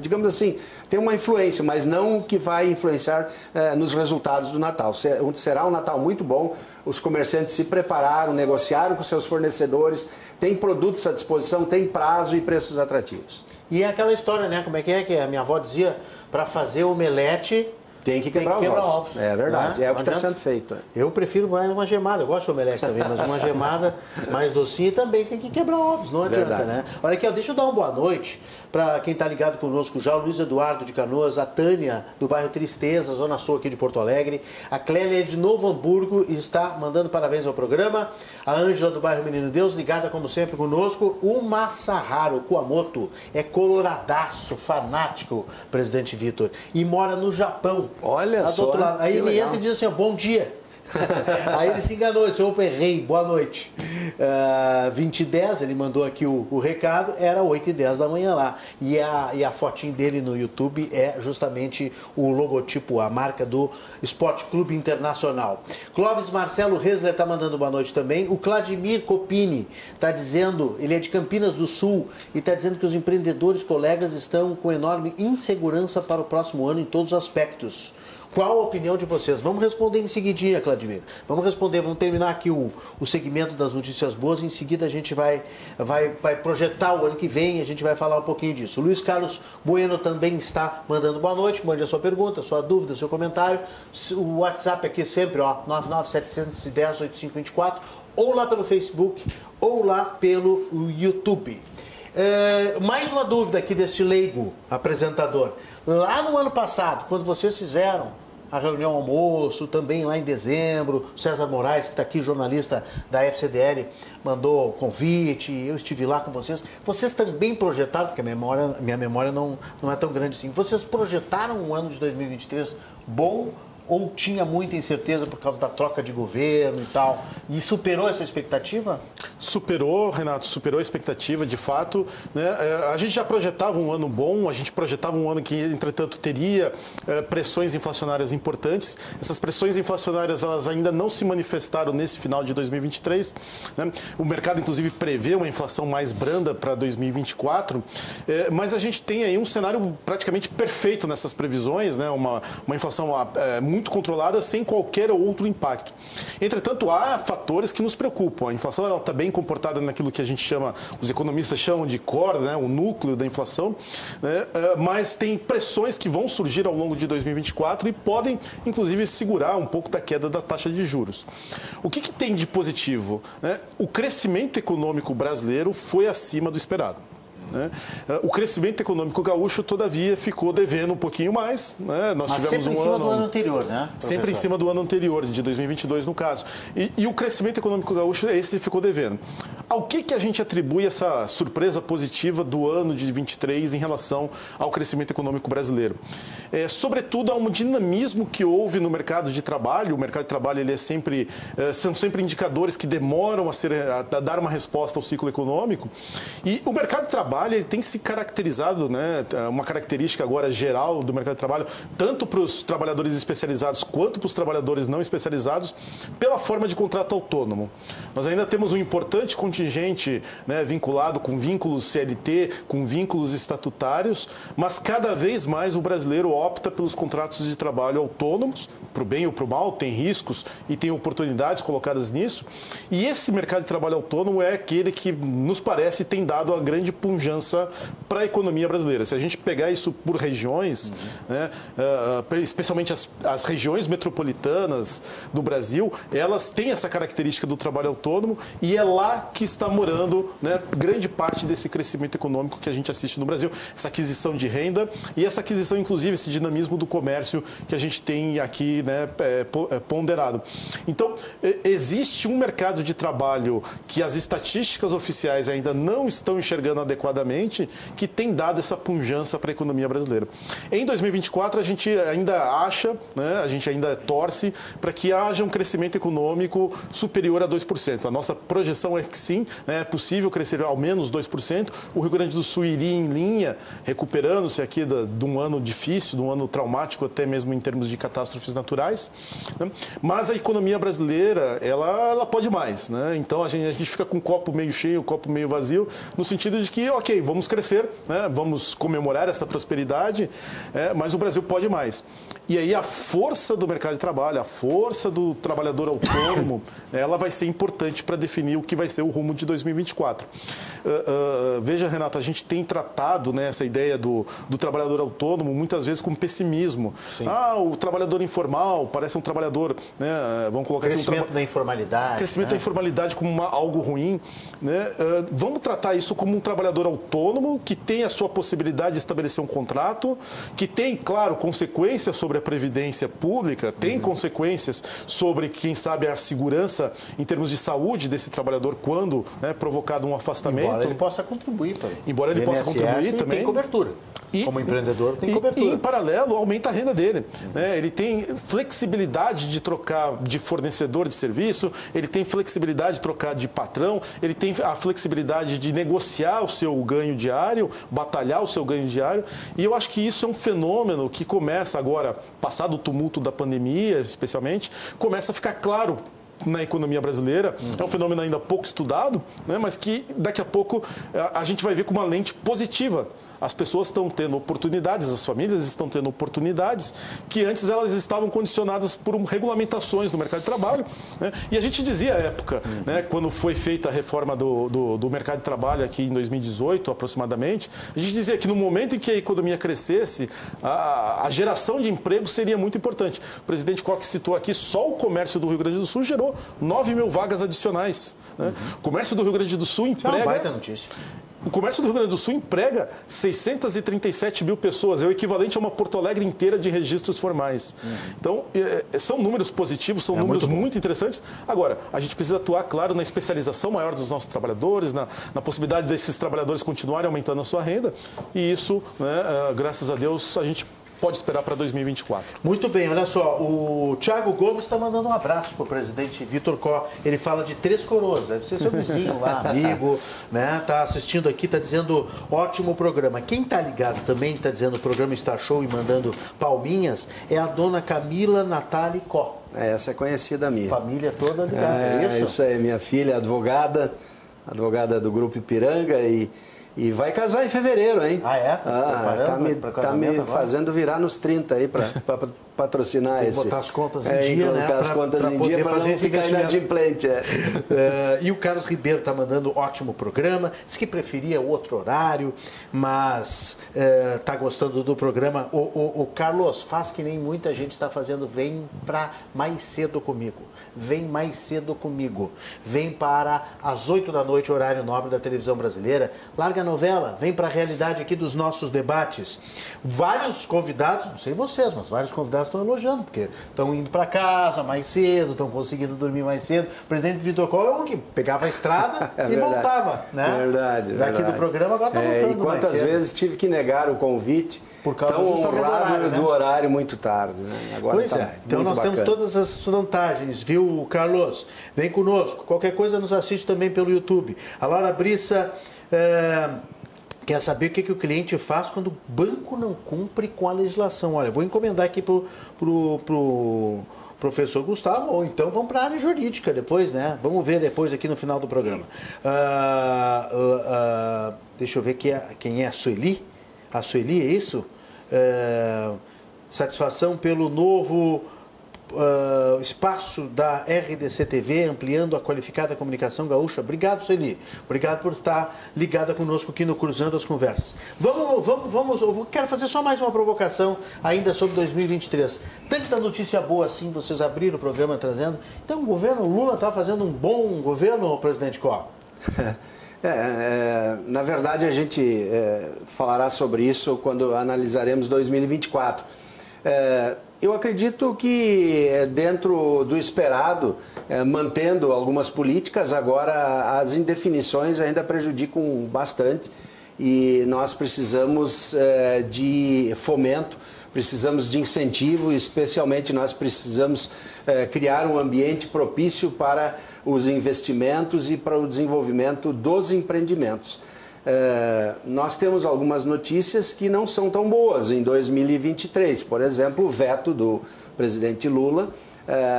digamos assim, tem uma influência, mas não que vai influenciar nos resultados do Natal. Será um Natal muito bom, os comerciantes se prepararam, negociaram com seus fornecedores, tem produtos à disposição, tem prazo e preços atrativos. E é aquela história, né? Como é que a minha avó dizia? Para fazer omelete... Tem que quebrar ovos. É verdade, é o que está sendo feito. Eu prefiro mais uma gemada, eu gosto de omelete também, mas uma gemada mais docinha também tem que quebrar ovos, não adianta, verdade. Né? Olha aqui, deixa eu dar uma boa noite para quem está ligado conosco já, o Luiz Eduardo de Canoas, a Tânia do bairro Tristeza, Zona Sul aqui de Porto Alegre, a Clélia de Novo Hamburgo está mandando parabéns ao programa, a Ângela do bairro Menino Deus, ligada como sempre conosco, o Masaharu Kuamoto, é coloradaço, fanático, presidente Vitor, e mora no Japão. Olha só. Aí ele entra e diz assim, bom dia. Aí ele se enganou, disse, opa, errei, boa noite. 20h10, ele mandou aqui o recado, era 8h10 da manhã lá. E a fotinho dele no YouTube é justamente o logotipo, a marca do Esporte Clube Internacional. Clóvis Marcelo Resler está mandando boa noite também. O Vladimir Copini está dizendo, ele é de Campinas do Sul, e está dizendo que os empreendedores colegas estão com enorme insegurança para o próximo ano em todos os aspectos. Qual a opinião de vocês? Vamos responder em seguidinha, Vladimir. Vamos terminar aqui o segmento das notícias boas, em seguida a gente vai projetar o ano que vem, a gente vai falar um pouquinho disso. O Luiz Carlos Bueno também está mandando boa noite, mande a sua pergunta, sua dúvida, seu comentário. O WhatsApp aqui sempre, 99710-8524, ou lá pelo Facebook, ou lá pelo YouTube. Mais uma dúvida aqui deste leigo apresentador. Lá no ano passado, quando vocês fizeram a reunião almoço, também lá em dezembro, César Moraes, que está aqui, jornalista da FCDL, mandou convite, eu estive lá com vocês. Vocês também projetaram, porque minha memória não é tão grande assim, vocês projetaram um ano de 2023 bom ou tinha muita incerteza por causa da troca de governo e tal? E superou essa expectativa? Superou, Renato, superou a expectativa, de fato. Né? A gente já projetava um ano bom, a gente projetava um ano que, entretanto, teria pressões inflacionárias importantes. Essas pressões inflacionárias, elas ainda não se manifestaram nesse final de 2023. Né? O mercado, inclusive, prevê uma inflação mais branda para 2024, mas a gente tem aí um cenário praticamente perfeito nessas previsões, né? Uma inflação muito controlada, sem qualquer outro impacto. Entretanto, há fatores que nos preocupam. A inflação está bem comportada naquilo que a gente chama, os economistas chamam de core, né, o núcleo da inflação, né, mas tem pressões que vão surgir ao longo de 2024 e podem, inclusive, segurar um pouco da queda da taxa de juros. O que tem de positivo? Né? O crescimento econômico brasileiro foi acima do esperado. Né? O crescimento econômico gaúcho, todavia, ficou devendo um pouquinho mais. Né? Nós tivemos sempre em cima do ano anterior, né? Sempre em cima do ano anterior, de 2022 no caso. E o crescimento econômico gaúcho, esse ficou devendo. Ao que a gente atribui essa surpresa positiva do ano de 23 em relação ao crescimento econômico brasileiro? Sobretudo, há um dinamismo que houve no mercado de trabalho. O mercado de trabalho ele são sempre indicadores que demoram a dar uma resposta ao ciclo econômico. E o mercado de trabalho trabalho ele tem se caracterizado, né, uma característica agora geral do mercado de trabalho, tanto para os trabalhadores especializados quanto para os trabalhadores não especializados, pela forma de contrato autônomo. Nós ainda temos um importante contingente, né, vinculado com vínculos CLT, com vínculos estatutários, mas cada vez mais o brasileiro opta pelos contratos de trabalho autônomos, para o bem ou para o mal, tem riscos e tem oportunidades colocadas nisso. E esse mercado de trabalho autônomo é aquele que nos parece tem dado a grande pujança para a economia brasileira. Se a gente pegar isso por regiões, né, especialmente as regiões metropolitanas do Brasil, elas têm essa característica do trabalho autônomo e é lá que está morando, né, grande parte desse crescimento econômico que a gente assiste no Brasil, essa aquisição de renda e essa aquisição, inclusive, esse dinamismo do comércio que a gente tem aqui, né, ponderado. Então, existe um mercado de trabalho que as estatísticas oficiais ainda não estão enxergando adequadamente, que tem dado essa pujança para a economia brasileira. Em 2024, a gente ainda acha, né, a gente ainda torce para que haja um crescimento econômico superior a 2%. A nossa projeção é que sim, né, é possível crescer ao menos 2%. O Rio Grande do Sul iria em linha, recuperando-se aqui de um ano difícil, de um ano traumático, até mesmo em termos de catástrofes naturais. Né? Mas a economia brasileira, ela pode mais. Né? Então, a gente fica com o copo meio cheio, o copo meio vazio, no sentido de que, ok, vamos crescer, né? Vamos comemorar essa prosperidade, mas o Brasil pode mais. E aí a força do mercado de trabalho, a força do trabalhador autônomo, ela vai ser importante para definir o que vai ser o rumo de 2024. Veja, Renato, a gente tem tratado, né, essa ideia do trabalhador autônomo muitas vezes com pessimismo. Sim. O trabalhador informal parece um trabalhador, né, vamos colocar assim... Crescimento da informalidade. Crescimento da informalidade como algo ruim. Né? Vamos tratar isso como um trabalhador autônomo que tem a sua possibilidade de estabelecer um contrato, que tem, claro, consequências sobre a previdência pública, tem consequências sobre, quem sabe, a segurança em termos de saúde desse trabalhador quando, né, provocado um afastamento. Embora ele possa contribuir também. Embora ele possa contribuir também. Tem cobertura. Como empreendedor, tem cobertura. E, em paralelo, aumenta a renda dele. Né? Ele tem flexibilidade de trocar de fornecedor de serviço, ele tem flexibilidade de trocar de patrão, ele tem a flexibilidade de negociar o seu ganho diário, batalhar o seu ganho diário. E eu acho que isso é um fenômeno que começa agora, passado o tumulto da pandemia, especialmente, começa a ficar claro na economia brasileira. É um fenômeno ainda pouco estudado, né, mas que daqui a pouco a gente vai ver com uma lente positiva. As pessoas estão tendo oportunidades, as famílias estão tendo oportunidades que antes elas estavam condicionadas por regulamentações do mercado de trabalho. Né? E a gente dizia à época, né, quando foi feita a reforma do mercado de trabalho aqui em 2018, aproximadamente, a gente dizia que no momento em que a economia crescesse, a geração de emprego seria muito importante. O presidente Koch citou aqui, só o comércio do Rio Grande do Sul gerou 9 mil vagas adicionais. Né? O comércio do Rio Grande do Sul emprega... Isso é uma baita notícia. O comércio do Rio Grande do Sul emprega 637 mil pessoas, é o equivalente a uma Porto Alegre inteira de registros formais. Então, são números positivos, são números muito interessantes. Agora, a gente precisa atuar, claro, na especialização maior dos nossos trabalhadores, na possibilidade desses trabalhadores continuarem aumentando a sua renda, e isso, né, graças a Deus, a gente pode esperar para 2024. Muito bem, olha só, o Thiago Gomes está mandando um abraço para o presidente Vitor Koch. Ele fala de Três Coroas, deve ser seu vizinho lá, amigo, né? Tá assistindo aqui, tá dizendo ótimo programa. Quem tá ligado também, tá dizendo o programa está show e mandando palminhas, é a dona Camila Natália Koch. Essa é conhecida minha. Família toda ligada, é isso? Isso aí, minha filha é advogada do Grupo Ipiranga e vai casar em fevereiro, hein? Tá me fazendo virar nos 30 aí para patrocinar esse. Botar as contas em dia, né? Colocar as contas em dia para não ficar inadimplente. E o Carlos Ribeiro está mandando ótimo programa, diz que preferia outro horário, mas está gostando do programa. O Carlos, faz que nem muita gente está fazendo, vem para mais cedo comigo. Vem mais cedo comigo. Vem para as 8 da noite, horário nobre da televisão brasileira. Larga a novela, vem para a realidade aqui dos nossos debates. Vários convidados, não sei vocês, mas vários convidados estão elogiando, porque estão indo para casa mais cedo, estão conseguindo dormir mais cedo. O presidente Vitor Koch é um que pegava a estrada e voltava, né? Verdade. Daqui do programa, agora está voltando e quantas vezes tive que negar o convite por causa tão honrado do horário muito tarde. Né? Agora pois é, então nós temos todas as vantagens, viu, Carlos? Vem conosco. Qualquer coisa nos assiste também pelo YouTube. A Laura Brissa quer saber o que o cliente faz quando o banco não cumpre com a legislação. Olha, vou encomendar aqui pro professor Gustavo, ou então vamos para a área jurídica depois, né? Vamos ver depois aqui no final do programa. Deixa eu ver quem é a Sueli. A Sueli, é isso? Satisfação pelo novo espaço da RDC TV, ampliando a qualificada comunicação gaúcha. Obrigado, Sueli. Obrigado por estar ligada conosco aqui no Cruzando as Conversas. Vamos, eu quero fazer só mais uma provocação ainda sobre 2023. Tanta notícia boa assim, vocês abriram o programa trazendo. Então, o governo Lula está fazendo um bom governo, presidente Có? Na verdade, a gente falará sobre isso quando analisaremos 2024. Eu acredito que dentro do esperado, mantendo algumas políticas, agora as indefinições ainda prejudicam bastante e nós precisamos de fomento, precisamos de incentivo, especialmente nós precisamos criar um ambiente propício para os investimentos e para o desenvolvimento dos empreendimentos. Nós temos algumas notícias que não são tão boas em 2023. Por exemplo, o veto do presidente Lula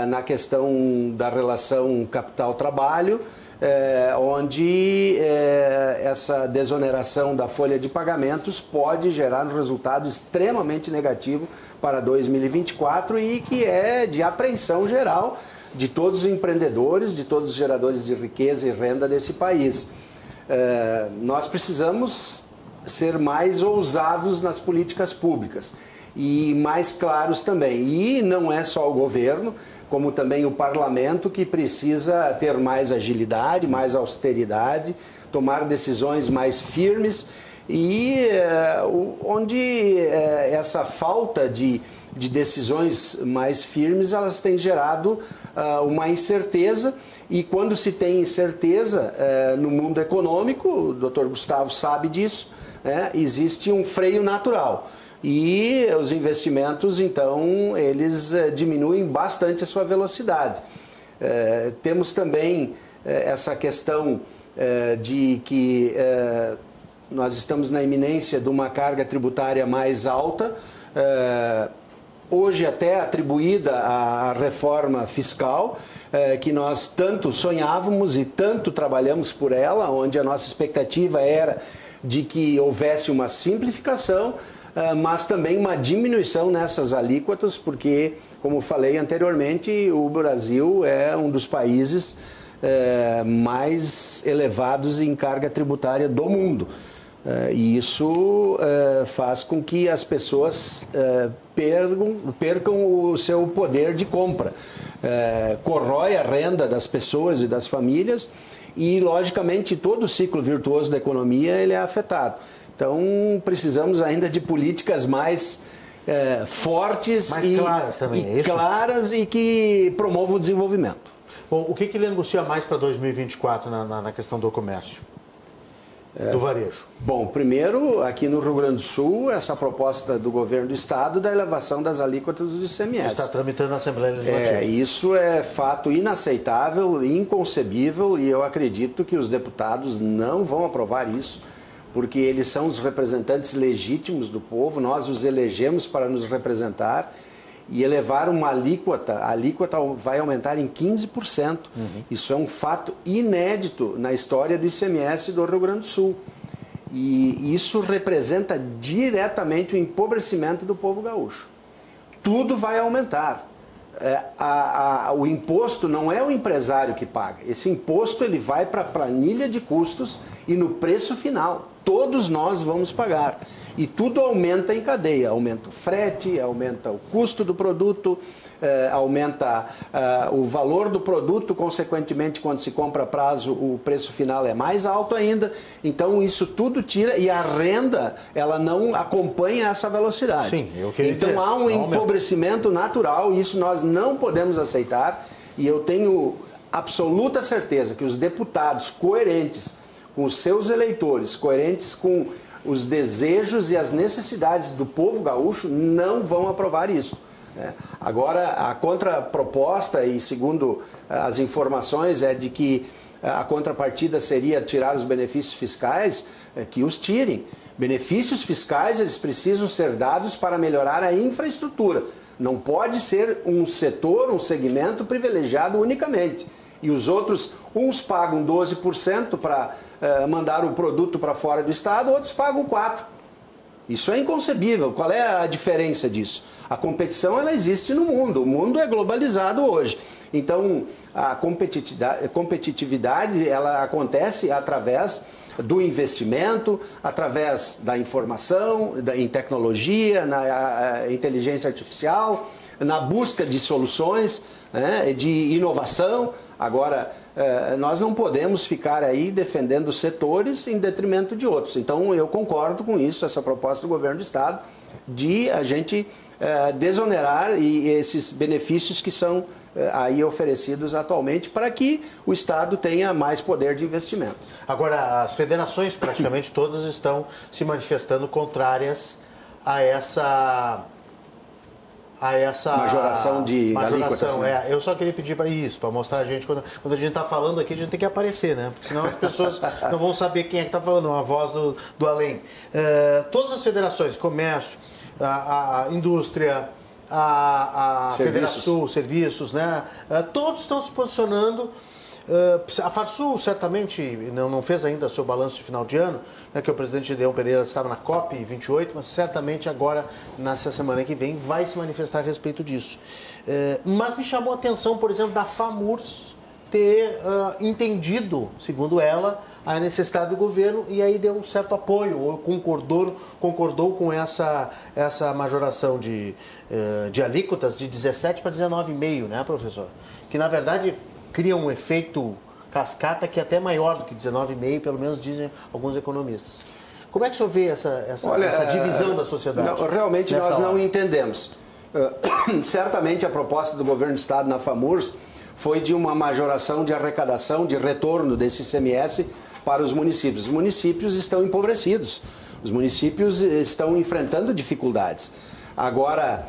na questão da relação capital-trabalho, onde essa desoneração da folha de pagamentos pode gerar um resultado extremamente negativo para 2024 e que é de apreensão geral de todos os empreendedores, de todos os geradores de riqueza e renda desse país. Nós precisamos ser mais ousados nas políticas públicas e mais claros também. E não é só o governo, como também o parlamento, que precisa ter mais agilidade, mais austeridade, tomar decisões mais firmes e onde essa falta de decisões mais firmes, elas têm gerado uma incerteza. E quando se tem incerteza no mundo econômico, o Dr. Gustavo sabe disso, existe um freio natural. E os investimentos, então, eles diminuem bastante a sua velocidade. Temos também essa questão de que nós estamos na iminência de uma carga tributária mais alta, hoje até atribuída à reforma fiscal, que nós tanto sonhávamos e tanto trabalhamos por ela, onde a nossa expectativa era de que houvesse uma simplificação, mas também uma diminuição nessas alíquotas, porque, como falei anteriormente, o Brasil é um dos países mais elevados em carga tributária do mundo. E isso faz com que as pessoas percam o seu poder de compra. Corrói a renda das pessoas e das famílias e, logicamente, todo o ciclo virtuoso da economia ele é afetado. Então, precisamos ainda de políticas mais fortes mais claras também, é isso? Claras e que promovam o desenvolvimento. Bom, o que ele angustia mais para 2024 na questão do comércio? Do varejo. Bom, primeiro, aqui no Rio Grande do Sul, essa proposta do governo do estado da elevação das alíquotas do ICMS. Está tramitando na Assembleia Legislativa. Isso é fato inaceitável, inconcebível, e eu acredito que os deputados não vão aprovar isso, porque eles são os representantes legítimos do povo, nós os elegemos para nos representar, e elevar uma alíquota, a alíquota vai aumentar em 15%. Isso é um fato inédito na história do ICMS do Rio Grande do Sul. E isso representa diretamente o empobrecimento do povo gaúcho. Tudo vai aumentar. O imposto não é o empresário que paga. Esse imposto ele vai para a planilha de custos e no preço final. Todos nós vamos pagar. E tudo aumenta em cadeia. Aumenta o frete, aumenta o custo do produto, aumenta o valor do produto, consequentemente, quando se compra a prazo, o preço final é mais alto ainda. Então, isso tudo tira e a renda, ela não acompanha essa velocidade. Sim, eu queria então, dizer, há um empobrecimento natural e isso nós não podemos aceitar. E eu tenho absoluta certeza que os deputados coerentes com os seus eleitores, coerentes com os desejos e as necessidades do povo gaúcho, não vão aprovar isso. Agora, a contraproposta, e segundo as informações, é de que a contrapartida seria tirar os benefícios fiscais, que os tirem. Benefícios fiscais, eles precisam ser dados para melhorar a infraestrutura. Não pode ser um setor, um segmento privilegiado unicamente. E os outros, uns pagam 12% para mandar o produto para fora do Estado, outros pagam 4%. Isso é inconcebível. Qual é a diferença disso? A competição, ela existe no mundo. O mundo é globalizado hoje. Então, a competitividade, ela acontece através do investimento, através da informação, em tecnologia, na inteligência artificial, na busca de soluções, né, de inovação. Agora, nós não podemos ficar aí defendendo setores em detrimento de outros. Então, eu concordo com isso, essa proposta do governo do Estado, de a gente desonerar esses benefícios que são aí oferecidos atualmente para que o Estado tenha mais poder de investimento. Agora, as federações, praticamente todas, estão se manifestando contrárias a essa majoração de alíquotas. Eu só queria pedir para isso, para mostrar a gente, quando a gente está falando aqui, a gente tem que aparecer, né? Porque senão as pessoas não vão saber quem é que está falando, uma voz do além. Todas as federações, comércio, a indústria, a Federação, serviços, né? Todos estão se posicionando. A Farsul certamente não fez ainda seu balanço de final de ano, né, que o presidente Gedeão Pereira estava na COP28, mas certamente agora, nessa semana que vem, vai se manifestar a respeito disso. Mas me chamou a atenção, por exemplo, da FAMURS ter entendido, segundo ela, a necessidade do governo e aí deu um certo apoio, ou concordou com essa majoração de alíquotas de 17 para 19,5, né, professor? Que, na verdade, cria um efeito cascata que é até maior do que 19,5, pelo menos dizem alguns economistas. Como é que o senhor vê essa divisão da sociedade? Realmente nós não entendemos. Certamente a proposta do governo do Estado na FAMURS foi de uma majoração de arrecadação, de retorno desse ICMS para os municípios. Os municípios estão empobrecidos, os municípios estão enfrentando dificuldades. Agora,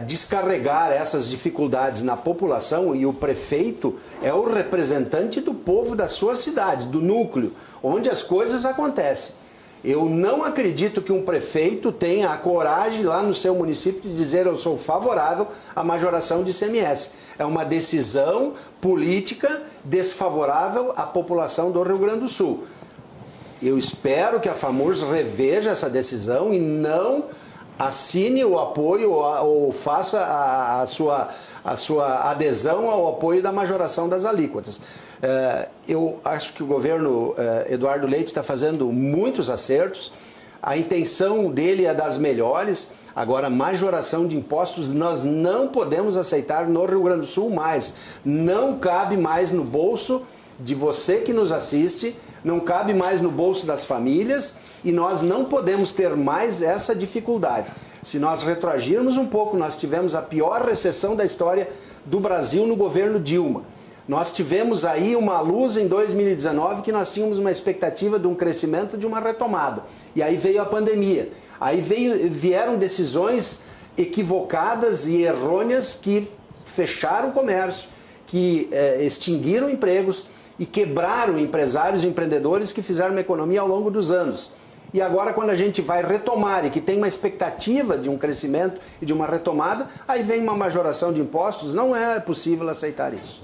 descarregar essas dificuldades na população, e o prefeito é o representante do povo da sua cidade, do núcleo, onde as coisas acontecem. Eu não acredito que um prefeito tenha a coragem lá no seu município de dizer eu sou favorável à majoração de ICMS. É uma decisão política desfavorável à população do Rio Grande do Sul. Eu espero que a FAMURS reveja essa decisão e não assine o apoio ou faça a sua adesão ao apoio da majoração das alíquotas. Eu acho que o governo Eduardo Leite está fazendo muitos acertos, a intenção dele é das melhores. Agora, majoração de impostos nós não podemos aceitar no Rio Grande do Sul mais. Não cabe mais no bolso de você que nos assiste, não cabe mais no bolso das famílias e nós não podemos ter mais essa dificuldade. Se nós retroagirmos um pouco, nós tivemos a pior recessão da história do Brasil no governo Dilma. Nós tivemos aí uma luz em 2019 que nós tínhamos uma expectativa de um crescimento, de uma retomada. E aí veio a pandemia. Aí vieram decisões equivocadas e errôneas que fecharam o comércio, que extinguiram empregos e quebraram empresários e empreendedores que fizeram uma economia ao longo dos anos. E agora, quando a gente vai retomar e que tem uma expectativa de um crescimento e de uma retomada, aí vem uma majoração de impostos, não é possível aceitar isso.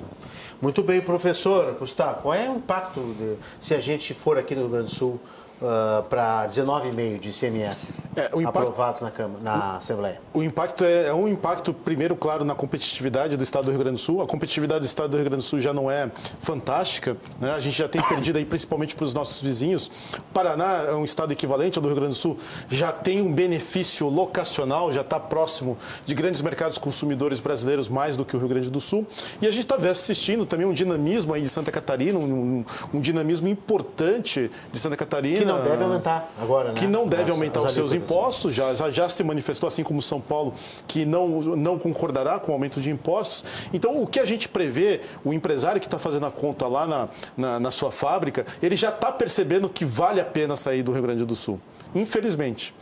Muito bem, professor Gustavo, qual é o impacto se a gente for aqui no Rio Grande do Sul para 19,5 de ICMS aprovados na Assembleia? O impacto é um impacto, primeiro, claro, na competitividade do Estado do Rio Grande do Sul. A competitividade do Estado do Rio Grande do Sul já não é fantástica, né? A gente já tem perdido aí, principalmente para os nossos vizinhos. O Paraná é um estado equivalente ao do Rio Grande do Sul, já tem um benefício locacional, já está próximo de grandes mercados consumidores brasileiros mais do que o Rio Grande do Sul. E a gente está assistindo também um dinamismo aí de Santa Catarina, um dinamismo importante de Santa Catarina. Que não deve aumentar agora, né? Que não deve aumentar os seus impostos. impostos, já se manifestou, assim como São Paulo, que não concordará com o aumento de impostos. Então, o que a gente prevê, o empresário que está fazendo a conta lá na sua fábrica, ele já está percebendo que vale a pena sair do Rio Grande do Sul. Infelizmente.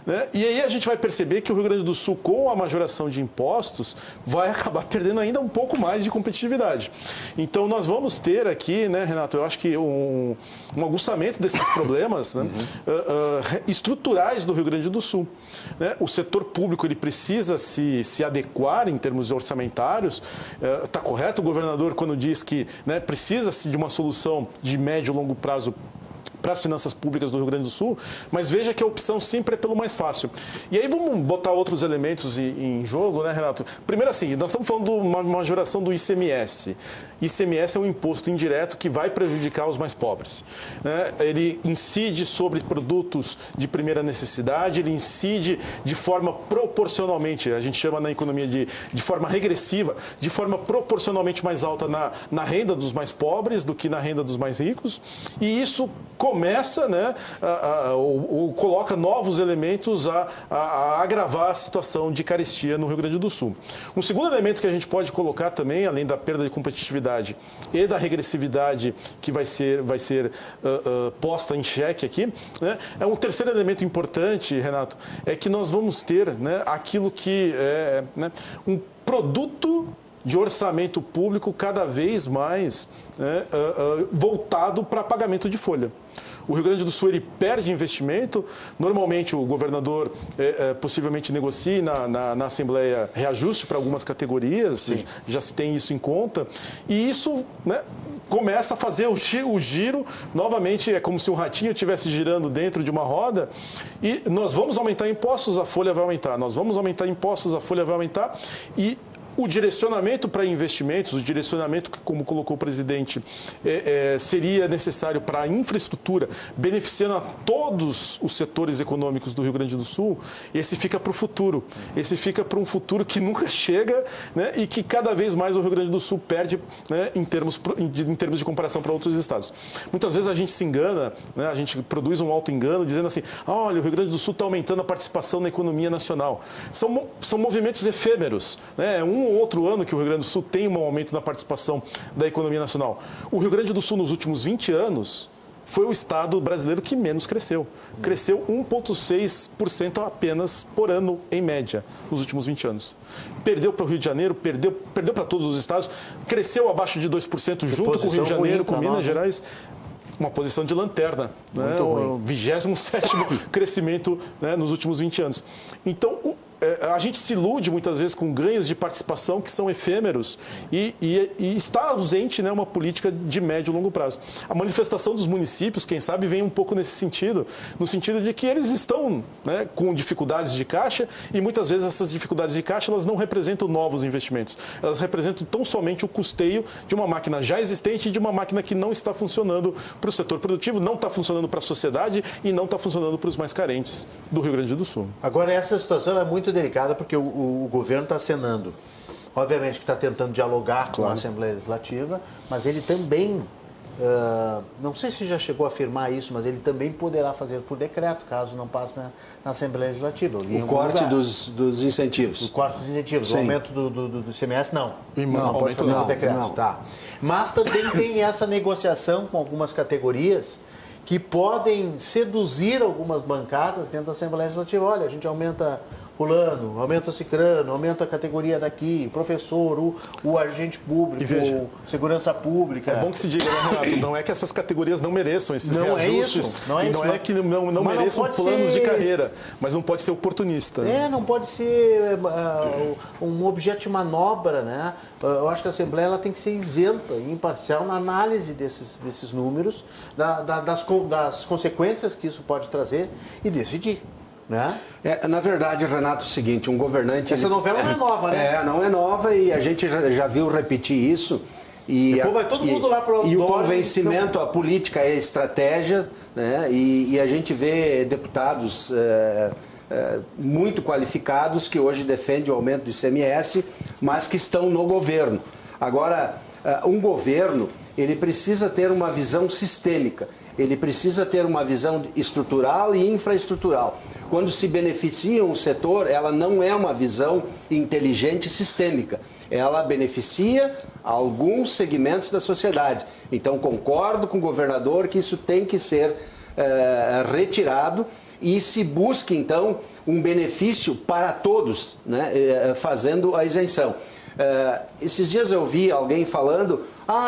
Né? E aí a gente vai perceber que o Rio Grande do Sul, com a majoração de impostos, vai acabar perdendo ainda um pouco mais de competitividade. Então, nós vamos ter aqui, né, Renato, eu acho que um aguçamento desses problemas, né, estruturais do Rio Grande do Sul. Né? O setor público ele precisa se adequar em termos orçamentários. Está correto o governador quando diz que, né, precisa-se de uma solução de médio e longo prazo para as finanças públicas do Rio Grande do Sul, mas veja que a opção sempre é pelo mais fácil. E aí vamos botar outros elementos em jogo, né, Renato? Primeiro assim, nós estamos falando de uma majoração do ICMS. ICMS é um imposto indireto que vai prejudicar os mais pobres. Né? Ele incide sobre produtos de primeira necessidade, ele incide de forma proporcionalmente, a gente chama na economia de forma regressiva, de forma proporcionalmente mais alta na renda dos mais pobres do que na renda dos mais ricos, e isso começa, né, ou coloca novos elementos a agravar a situação de carestia no Rio Grande do Sul. Um segundo elemento que a gente pode colocar também, além da perda de competitividade e da regressividade que vai ser posta em xeque aqui, né, é um terceiro elemento importante, Renato, é que nós vamos ter, né, aquilo que é, né, um produto de orçamento público cada vez mais, né, voltado para pagamento de folha. O Rio Grande do Sul ele perde investimento, normalmente o governador possivelmente negocie na Assembleia reajuste para algumas categorias, já se tem isso em conta, e isso, né, começa a fazer o giro, novamente é como se um ratinho estivesse girando dentro de uma roda, e nós vamos aumentar impostos, a folha vai aumentar, nós vamos aumentar impostos, a folha vai aumentar, e o direcionamento para investimentos, o direcionamento que, como colocou o presidente, seria necessário para a infraestrutura, beneficiando a todos os setores econômicos do Rio Grande do Sul, esse fica para o futuro. Esse fica para um futuro que nunca chega, né, e que cada vez mais o Rio Grande do Sul perde, né, em termos de comparação para outros estados. Muitas vezes a gente se engana, né, a gente produz um auto-engano dizendo assim, olha, o Rio Grande do Sul está aumentando a participação na economia nacional. São movimentos efêmeros, né, um ou outro ano que o Rio Grande do Sul tem um aumento na participação da economia nacional. O Rio Grande do Sul, nos últimos 20 anos, foi o estado brasileiro que menos cresceu. Cresceu 1,6% apenas por ano, em média, nos últimos 20 anos. Perdeu para o Rio de Janeiro, perdeu para todos os estados, cresceu abaixo de 2% junto com o Rio de Janeiro, com Minas Gerais. Uma posição de lanterna, né? O 27º crescimento, né, nos últimos 20 anos. Então, a gente se ilude muitas vezes com ganhos de participação que são efêmeros e está ausente, né, uma política de médio e longo prazo. A manifestação dos municípios, quem sabe, vem um pouco nesse sentido, no sentido de que eles estão, né, com dificuldades de caixa e muitas vezes essas dificuldades de caixa elas não representam novos investimentos, elas representam tão somente o custeio de uma máquina já existente e de uma máquina que não está funcionando para o setor produtivo, não está funcionando para a sociedade e não está funcionando para os mais carentes do Rio Grande do Sul. Agora, essa situação é muito delicada porque o governo está acenando. Obviamente que está tentando dialogar com a Assembleia Legislativa, mas ele também, não sei se já chegou a afirmar isso, mas ele também poderá fazer por decreto, caso não passe na Assembleia Legislativa. O corte dos incentivos. O corte dos incentivos. Sim. O aumento do ICMS, não. Não pode fazer por decreto. Não. Tá. Mas também tem essa negociação com algumas categorias que podem seduzir algumas bancadas dentro da Assembleia Legislativa. Olha, a gente aumenta fulano, aumenta cicrano, aumenta a categoria daqui, professor, o agente público, o segurança pública. É bom que se diga, né, Renato? Não é que essas categorias não mereçam esses reajustes. Não é que não mereçam planos de carreira, mas não pode ser oportunista. Não pode ser um objeto de manobra, né? Eu acho que a Assembleia ela tem que ser isenta e imparcial na análise desses números, das consequências que isso pode trazer e decidir. Né? Na verdade, Renato, é o seguinte, um governante... Essa novela não é nova, né? Não é nova e a gente já viu repetir isso. Depois vai todo mundo lá para o... E o convencimento, a política é estratégia, né? E a gente vê deputados muito qualificados que hoje defendem o aumento do ICMS, mas que estão no governo. Agora, um governo ele precisa ter uma visão sistêmica, ele precisa ter uma visão estrutural e infraestrutural. Quando se beneficia um setor, ela não é uma visão inteligente e sistêmica, ela beneficia alguns segmentos da sociedade. Então, concordo com o governador que isso tem que ser retirado e se busque, então, um benefício para todos, né, fazendo a isenção. Esses dias eu vi alguém falando,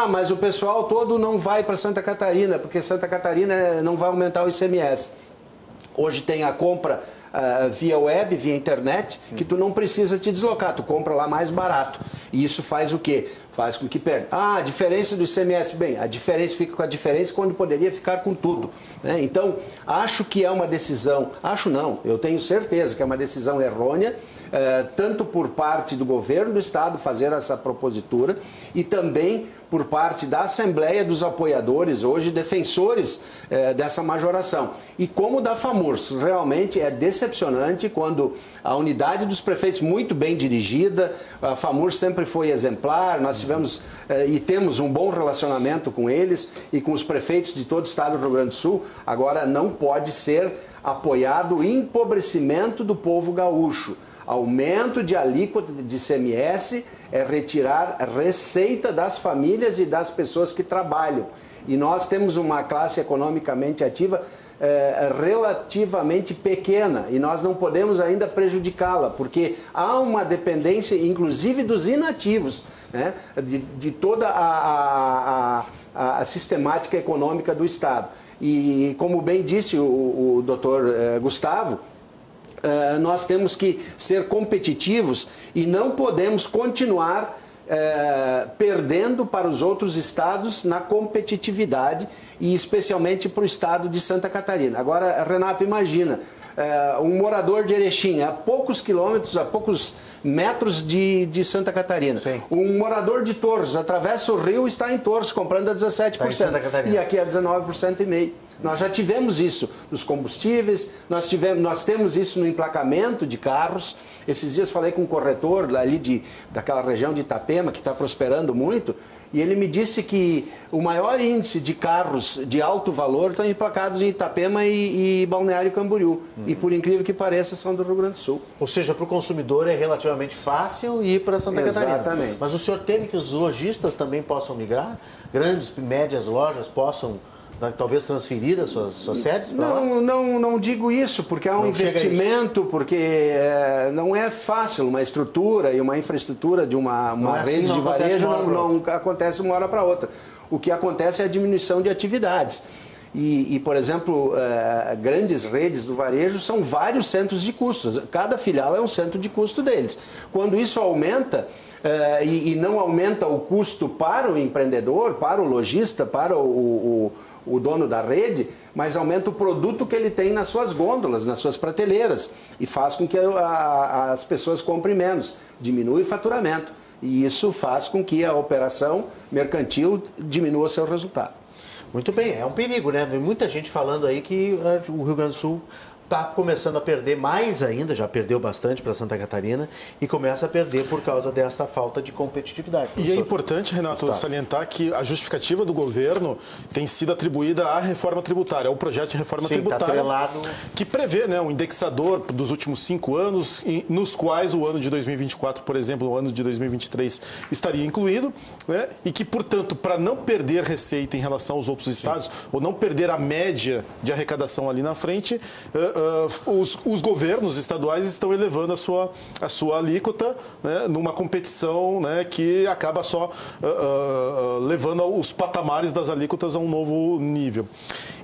mas o pessoal todo não vai para Santa Catarina, porque Santa Catarina não vai aumentar o ICMS. Hoje tem a compra via web, via internet, que tu não precisa te deslocar, tu compra lá mais barato. E isso faz o quê? Faz com que perca. A diferença do ICMS, bem, a diferença fica com a diferença quando poderia ficar com tudo, né? Então, acho que é uma decisão, eu tenho certeza que é uma decisão errônea, tanto por parte do governo do estado fazer essa propositura e também por parte da Assembleia dos apoiadores, hoje defensores dessa majoração. E como da FAMURS, realmente é decepcionante quando a unidade dos prefeitos muito bem dirigida, a FAMURS sempre foi exemplar, nós tivemos e temos um bom relacionamento com eles e com os prefeitos de todo o estado do Rio Grande do Sul, agora não pode ser apoiado o empobrecimento do povo gaúcho. Aumento de alíquota de ICMS é retirar receita das famílias e das pessoas que trabalham. E nós temos uma classe economicamente ativa relativamente pequena e nós não podemos ainda prejudicá-la, porque há uma dependência, inclusive dos inativos, né, de toda a sistemática econômica do Estado. E como bem disse o doutor Gustavo, nós temos que ser competitivos e não podemos continuar perdendo para os outros estados na competitividade e especialmente para o estado de Santa Catarina. Agora, Renato, imagina, um morador de Erechim, a poucos quilômetros, a poucos metros de Santa Catarina. Sim. Um morador de Torres, atravessa o rio e está em Torres, comprando a 17%. E aqui a 19,5%. Nós já tivemos isso nos combustíveis, nós temos isso no emplacamento de carros. Esses dias falei com um corretor ali daquela região de Itapema, que está prosperando muito, e ele me disse que o maior índice de carros de alto valor estão emplacados em Itapema e Balneário Camboriú. E por incrível que pareça, são do Rio Grande do Sul. Ou seja, para o consumidor é relativamente fácil ir para Santa Catarina. Exatamente. Mas o senhor teme que os lojistas também possam migrar? Grandes, médias lojas possam talvez transferir as suas sedes para lá? Não digo isso, porque há um investimento, porque não é fácil uma estrutura e uma infraestrutura de uma rede de varejo, não acontece uma hora para outra. O que acontece é a diminuição de atividades. Por exemplo, grandes redes do varejo são vários centros de custos. Cada filial é um centro de custo deles. Quando isso aumenta, e não aumenta o custo para o empreendedor, para o lojista, para o dono da rede, mas aumenta o produto que ele tem nas suas gôndolas, nas suas prateleiras, e faz com que as pessoas comprem menos, diminui o faturamento. E isso faz com que a operação mercantil diminua seu resultado. Muito bem, é um perigo, né? Tem muita gente falando aí que o Rio Grande do Sul está começando a perder mais ainda, já perdeu bastante para Santa Catarina e começa a perder por causa desta falta de competitividade. E é importante, Renato, salientar que a justificativa do governo tem sido atribuída à reforma tributária, ao projeto de reforma tributária, que prevê, né, um indexador dos últimos 5 anos, nos quais o ano de 2024, por exemplo, o ano de 2023 estaria incluído, né, e que, portanto, para não perder receita em relação aos outros estados, ou não perder a média de arrecadação ali na frente, os governos estaduais estão elevando a sua alíquota, né, numa competição, né, que acaba só levando os patamares das alíquotas a um novo nível.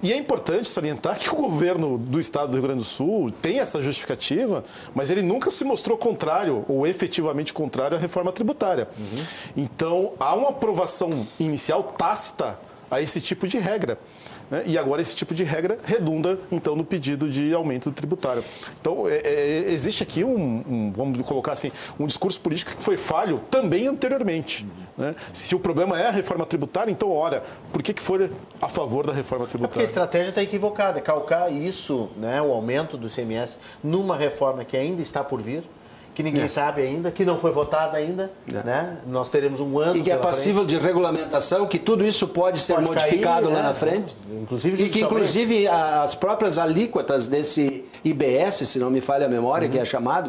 E é importante salientar que o governo do estado do Rio Grande do Sul tem essa justificativa, mas ele nunca se mostrou contrário ou efetivamente contrário à reforma tributária. Então, há uma aprovação inicial tácita a esse tipo de regra. E agora esse tipo de regra redunda, então, no pedido de aumento tributário. Então, existe aqui vamos colocar assim, um discurso político que foi falho também anteriormente. Né? Se o problema é a reforma tributária, então, olha, por que foi a favor da reforma tributária? Porque a estratégia está equivocada, calcar isso, né, o aumento do ICMS, numa reforma que ainda está por vir, que ninguém sabe ainda, que não foi votada ainda, né? Nós teremos um ano. E que é passível de regulamentação, que tudo isso pode ser modificado lá na frente. Inclusive, e que, inclusive, as próprias alíquotas desse IBS, se não me falha a memória, que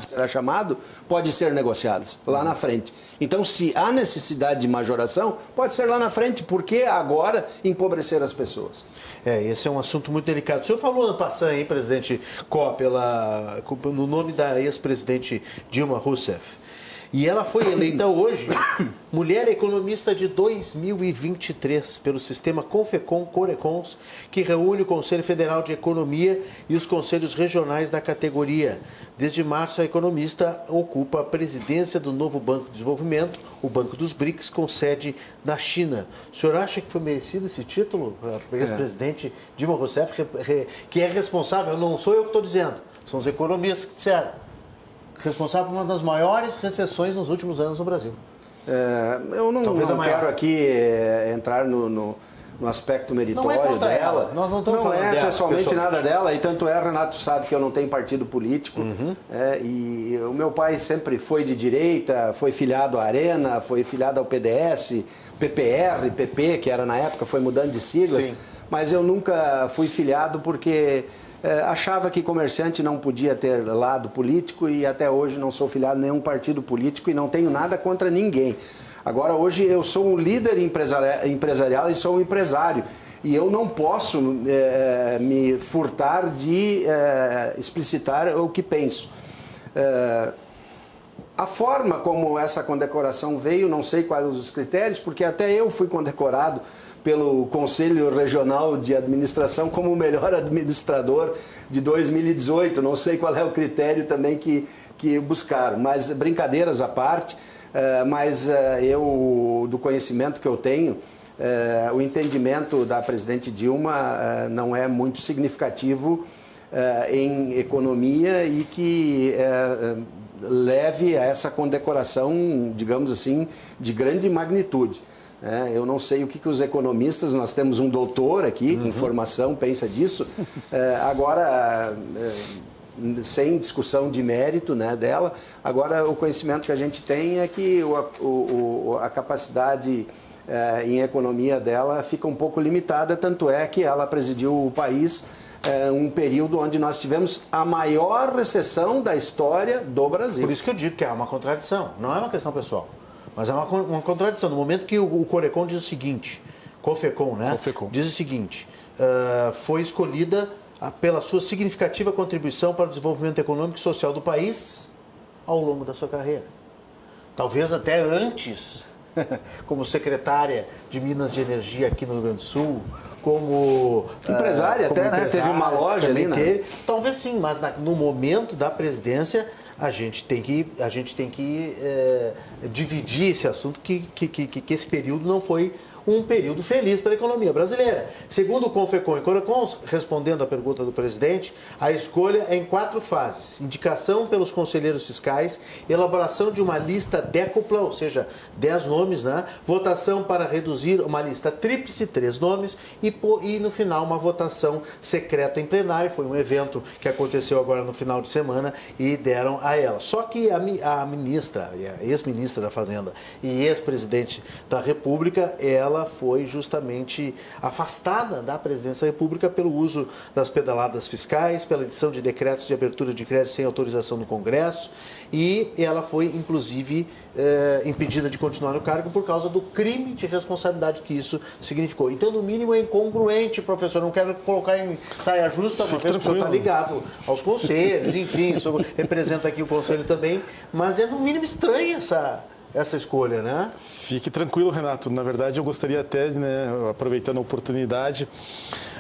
será chamado, pode ser negociadas lá na frente. Então, se há necessidade de majoração, pode ser lá na frente, porque agora empobrecer as pessoas. Esse é um assunto muito delicado. O senhor falou ano passado, hein, presidente Kopp, no nome da ex-presidente Dilma Rousseff. E ela foi eleita hoje mulher economista de 2023 pelo sistema Confecom-Corecons, que reúne o Conselho Federal de Economia e os conselhos regionais da categoria. Desde março, a economista ocupa a presidência do novo Banco de Desenvolvimento, o Banco dos BRICS, com sede na China. O senhor acha que foi merecido esse título para a ex-presidente Dilma Rousseff, que é responsável, não sou eu que estou dizendo, são os economistas que disseram, responsável por uma das maiores recessões nos últimos anos no Brasil. Eu não quero aqui entrar no aspecto meritório não é dela. Nós não estamos falando dela, pessoalmente nada dela, e tanto Renato sabe que eu não tenho partido político. E o meu pai sempre foi de direita, foi filiado à Arena, foi filiado ao PDS, PPR, PP, que era na época, foi mudando de siglas. Sim. Mas eu nunca fui filiado porque achava que comerciante não podia ter lado político, e até hoje não sou filiado a nenhum partido político e não tenho nada contra ninguém. Agora, hoje eu sou um líder empresarial e sou um empresário, e eu não posso me furtar de explicitar o que penso. A forma como essa condecoração veio, não sei quais os critérios, porque até eu fui condecorado pelo Conselho Regional de Administração como o melhor administrador de 2018. Não sei qual é o critério também que buscaram, mas brincadeiras à parte, eu, do conhecimento que eu tenho, o entendimento da presidente Dilma não é muito significativo em economia e que leve a essa condecoração, digamos assim, de grande magnitude. Eu não sei o que os economistas, nós temos um doutor aqui com formação, pensa disso. Agora, sem discussão de mérito, né, dela, agora o conhecimento que a gente tem é que a capacidade em economia dela fica um pouco limitada, tanto é que ela presidiu o país um período onde nós tivemos a maior recessão da história do Brasil. Por isso que eu digo que é uma contradição, não é uma questão pessoal. Mas é uma contradição. No momento que o Corecon diz o seguinte, Confecom, né? Confecom. Diz o seguinte, foi escolhida pela sua significativa contribuição para o desenvolvimento econômico e social do país ao longo da sua carreira. Talvez até antes, como secretária de Minas de Energia aqui no Rio Grande do Sul, como empresária até, né? Teve uma loja ali, né? Talvez sim, mas no momento da presidência a gente tem que dividir esse assunto, que esse período não foi um período feliz para a economia brasileira. Segundo o Confecom e Corecons, respondendo à pergunta do presidente, a escolha é em 4 fases: indicação pelos conselheiros fiscais, elaboração de uma lista décupla, ou seja, 10 nomes, né? Votação para reduzir uma lista tríplice, 3 nomes, e no final uma votação secreta em plenário. Foi um evento que aconteceu agora no final de semana e deram a ela. Só que a ministra, a ex-ministra da Fazenda e ex-presidente da República, ela foi justamente afastada da presidência da República pelo uso das pedaladas fiscais, pela edição de decretos de abertura de crédito sem autorização do Congresso, e ela foi, inclusive, impedida de continuar no cargo por causa do crime de responsabilidade que isso significou. Então, no mínimo, é incongruente, professor. Não quero colocar em saia justa, uma vez que o senhor está ligado aos conselhos, enfim, o senhor representa aqui o conselho também, mas é, no mínimo, estranha essa escolha, né? Fique tranquilo, Renato. Na verdade, eu gostaria até, né, aproveitando a oportunidade,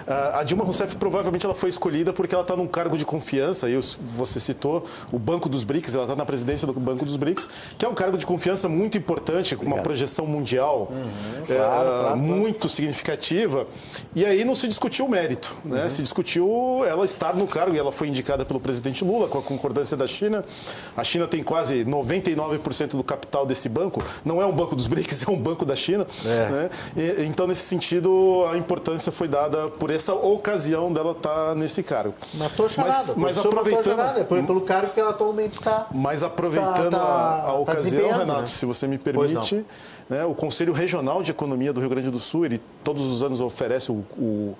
a Dilma Rousseff provavelmente ela foi escolhida porque ela está num cargo de confiança. Aí você citou o Banco dos BRICS, ela está na presidência do Banco dos BRICS, que é um cargo de confiança muito importante, com uma projeção mundial muito significativa. E aí não se discutiu o mérito, né? Se discutiu ela estar no cargo, e ela foi indicada pelo presidente Lula com a concordância da China. A China tem quase 99% do capital desse banco. Não é um banco dos BRICS, é um banco da China. Né? Então, nesse sentido, a importância foi dada por essa ocasião dela estar nesse cargo. Matou charada. Mas aproveitando... pelo cargo que ela atualmente está... Mas aproveitando a ocasião, Renato, né? se você me permite... Né, o Conselho Regional de Economia do Rio Grande do Sul, ele todos os anos oferece o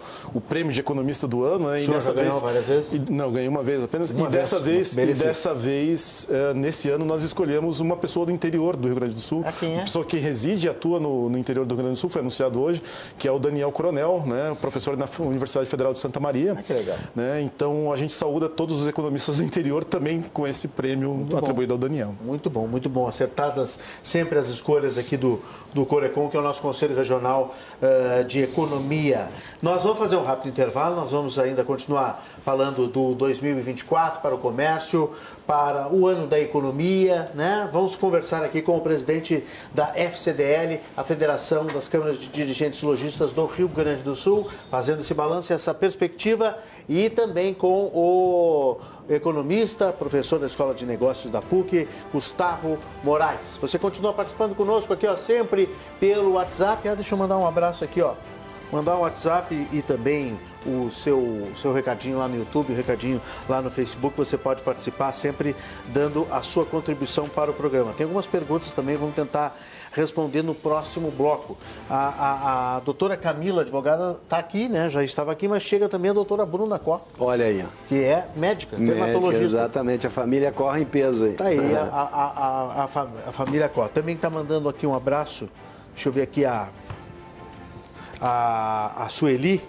prêmio de economista do ano, né? O senhor já ganhou várias vezes? Não, ganhei uma vez apenas. Dessa vez, nesse ano, nós escolhemos uma pessoa do interior do Rio Grande do Sul. Quem é? Uma pessoa que reside e atua no interior do Rio Grande do Sul, foi anunciado hoje, que é o Daniel Coronel, né, professor na Universidade Federal de Santa Maria. Que legal. Né, então, a gente saúda todos os economistas do interior também com esse prêmio atribuído ao Daniel. Muito bom, muito bom. Acertadas sempre as escolhas aqui do Corecon, que é o nosso Conselho Regional de Economia. Nós vamos fazer um rápido intervalo, nós vamos ainda continuar falando do 2024 para o comércio, para o ano da economia, né? Vamos conversar aqui com o presidente da FCDL, a Federação das Câmaras de Dirigentes Lojistas do Rio Grande do Sul, fazendo esse balanço e essa perspectiva, e também com o economista, professor da Escola de Negócios da PUC, Gustavo Moraes. Você continua participando conosco aqui, ó, sempre pelo WhatsApp. Deixa eu mandar um abraço aqui, ó. Mandar um WhatsApp e também o seu recadinho lá no YouTube, o recadinho lá no Facebook. Você pode participar sempre dando a sua contribuição para o programa. Tem algumas perguntas também, vamos tentar responder no próximo bloco. A doutora Camila, advogada, está aqui, né? Já estava aqui, mas chega também a doutora Bruna Có. Olha aí, ó. Que é médica, dermatologista. Exatamente, a família corre em peso aí. Tá aí, a família Có. Também está mandando aqui um abraço, deixa eu ver aqui a Sueli.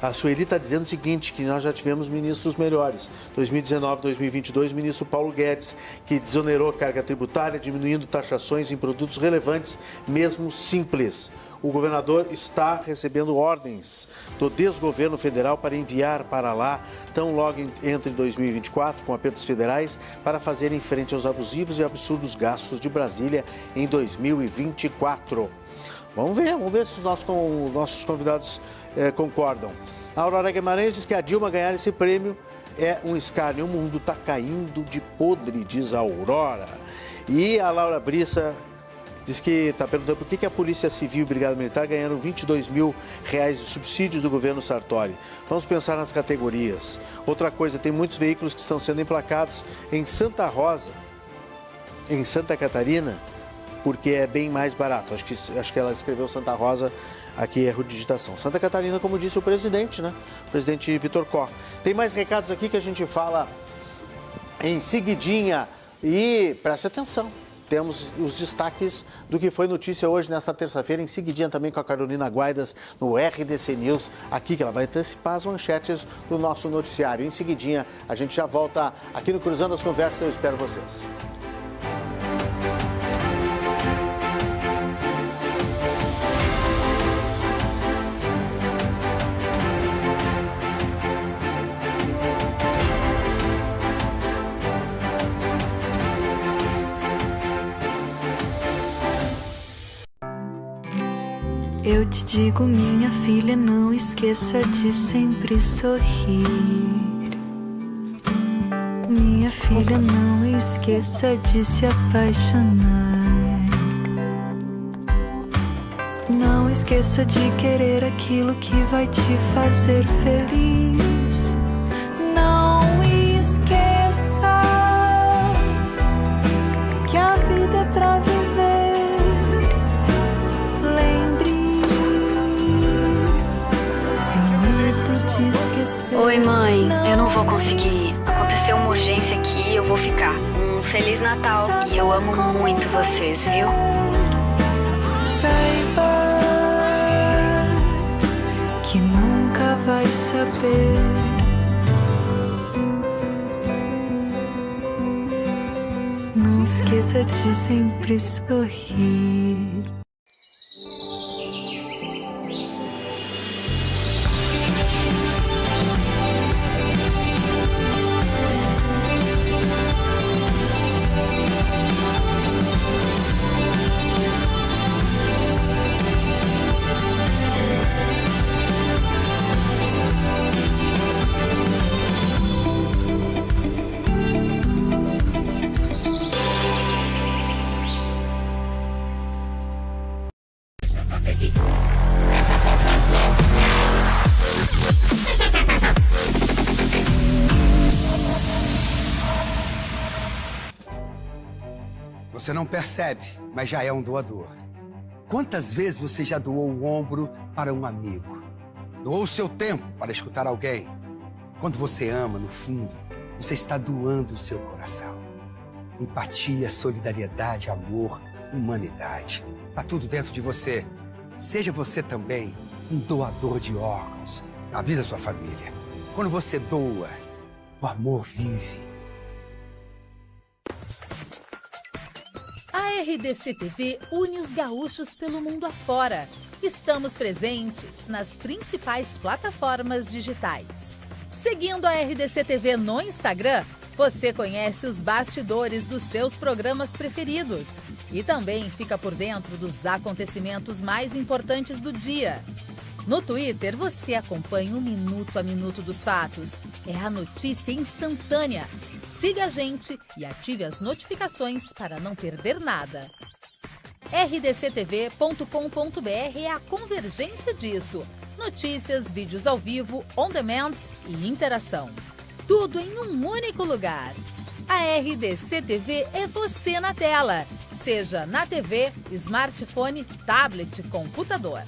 A Sueli está dizendo o seguinte, que nós já tivemos ministros melhores. 2019, 2022, ministro Paulo Guedes, que desonerou carga tributária, diminuindo taxações em produtos relevantes, mesmo simples. O governador está recebendo ordens do desgoverno federal para enviar para lá, tão logo entre 2024, com apertos federais, para fazerem frente aos abusivos e absurdos gastos de Brasília em 2024. Vamos ver se os nossos convidados concordam. A Aurora Guimarães diz que a Dilma ganhar esse prêmio é um escárnio. O mundo está caindo de podre, diz a Aurora. E a Laura Brissa diz que está perguntando por que a Polícia Civil e Brigada Militar ganharam R$22 mil de subsídios do governo Sartori. Vamos pensar nas categorias. Outra coisa, tem muitos veículos que estão sendo emplacados em Santa Rosa, em Santa Catarina, porque é bem mais barato. Acho que ela escreveu Santa Rosa, aqui erro de digitação. Santa Catarina, como disse o presidente, né? O presidente Vitor Có. Tem mais recados aqui que a gente fala em seguidinha. E preste atenção, temos os destaques do que foi notícia hoje, nesta terça-feira, em seguidinha também com a Carolina Guaidas, no RDC News, aqui que ela vai antecipar as manchetes do nosso noticiário. Em seguidinha, a gente já volta aqui no Cruzando as Conversas, eu espero vocês. Eu te digo, minha filha, não esqueça de sempre sorrir. Minha filha, não esqueça de se apaixonar. Não esqueça de querer aquilo que vai te fazer feliz. Não esqueça que a vida é pra viver. Oi, mãe, eu não vou conseguir. Aconteceu uma urgência aqui e eu vou ficar. Feliz Natal e eu amo muito vocês, viu? Saiba que nunca vai saber. Não esqueça de sempre sorrir. Você não percebe, mas já é um doador. Quantas vezes você já doou o ombro para um amigo? Doou o seu tempo para escutar alguém? Quando você ama, no fundo, você está doando o seu coração. Empatia, solidariedade, amor, humanidade. Tá tudo dentro de você. Seja você também um doador de órgãos. Avisa sua família. Quando você doa, o amor vive. A RDC TV une os gaúchos pelo mundo afora. Estamos presentes nas principais plataformas digitais. Seguindo a RDC TV no Instagram, você conhece os bastidores dos seus programas preferidos e também fica por dentro dos acontecimentos mais importantes do dia. No Twitter, você acompanha o minuto a minuto dos fatos. É a notícia instantânea. Siga a gente e ative as notificações para não perder nada. rdctv.com.br é a convergência disso. Notícias, vídeos ao vivo, on demand e interação. Tudo em um único lugar. A RDC TV é você na tela. Seja na TV, smartphone, tablet, computador.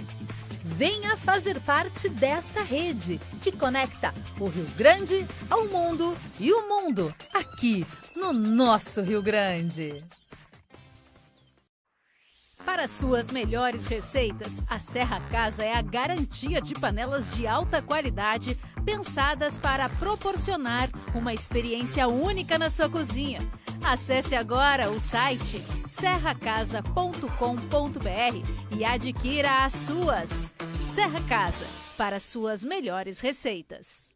Venha fazer parte desta rede que conecta o Rio Grande ao mundo e o mundo aqui no nosso Rio Grande. Para suas melhores receitas, a Serra Casa é a garantia de panelas de alta qualidade pensadas para proporcionar uma experiência única na sua cozinha. Acesse agora o site serracasa.com.br e adquira as suas. Serra Casa, para suas melhores receitas.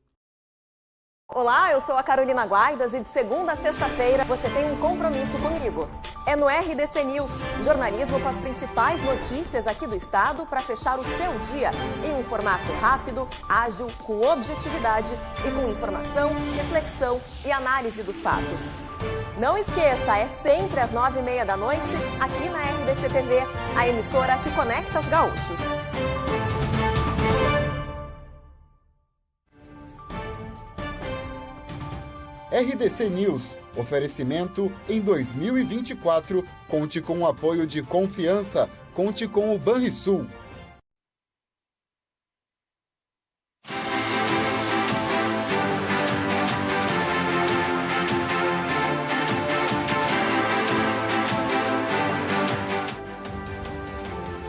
Olá, eu sou a Carolina Guaidas e de segunda a sexta-feira você tem um compromisso comigo. É no RDC News, jornalismo com as principais notícias aqui do estado para fechar o seu dia em um formato rápido, ágil, com objetividade e com informação, reflexão e análise dos fatos. Não esqueça, é sempre às 9h30 da noite, aqui na RDC TV, a emissora que conecta os gaúchos. RDC News, oferecimento em 2024, conte com o apoio de confiança, conte com o Banrisul.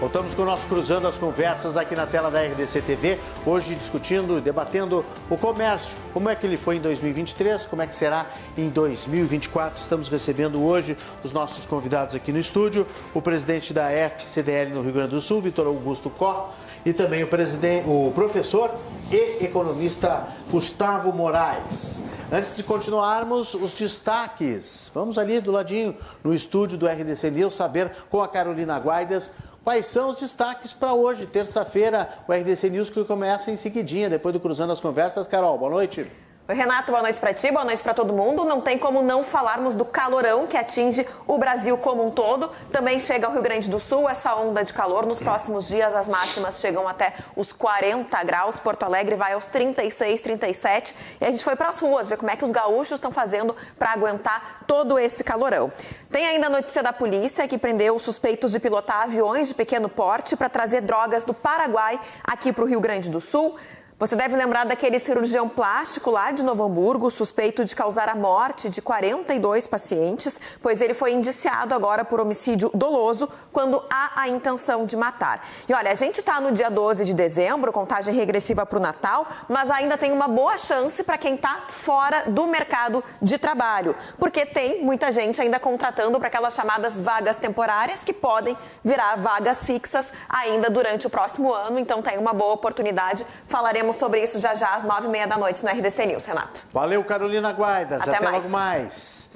Voltamos com o nosso Cruzando as Conversas aqui na tela da RDC TV, hoje discutindo e debatendo o comércio, como é que ele foi em 2023, como é que será em 2024. Estamos recebendo hoje os nossos convidados aqui no estúdio, o presidente da FCDL no Rio Grande do Sul, Vitor Augusto Koch, e também o professor e economista Gustavo Moraes. Antes de continuarmos, os destaques. Vamos ali do ladinho, no estúdio do RDC News, saber com a Carolina Guaidas quais são os destaques para hoje, terça-feira, o RDC News que começa em seguidinha, depois do Cruzando as Conversas. Carol, boa noite. Oi, Renato, boa noite para ti, boa noite para todo mundo. Não tem como não falarmos do calorão que atinge o Brasil como um todo. Também chega ao Rio Grande do Sul essa onda de calor. Nos próximos dias as máximas chegam até os 40 graus. Porto Alegre vai aos 36, 37. E a gente foi para as ruas ver como é que os gaúchos estão fazendo para aguentar todo esse calorão. Tem ainda a notícia da polícia que prendeu suspeitos de pilotar aviões de pequeno porte para trazer drogas do Paraguai aqui para o Rio Grande do Sul. Você deve lembrar daquele cirurgião plástico lá de Novo Hamburgo, suspeito de causar a morte de 42 pacientes, pois ele foi indiciado agora por homicídio doloso quando há a intenção de matar. E olha, a gente está no dia 12 de dezembro, contagem regressiva para o Natal, mas ainda tem uma boa chance para quem está fora do mercado de trabalho, porque tem muita gente ainda contratando para aquelas chamadas vagas temporárias que podem virar vagas fixas ainda durante o próximo ano, então tem uma boa oportunidade. Falaremos sobre isso já às 9h30 da noite no RDC News, Renato. Valeu, Carolina Guaidas. Até mais. Logo mais.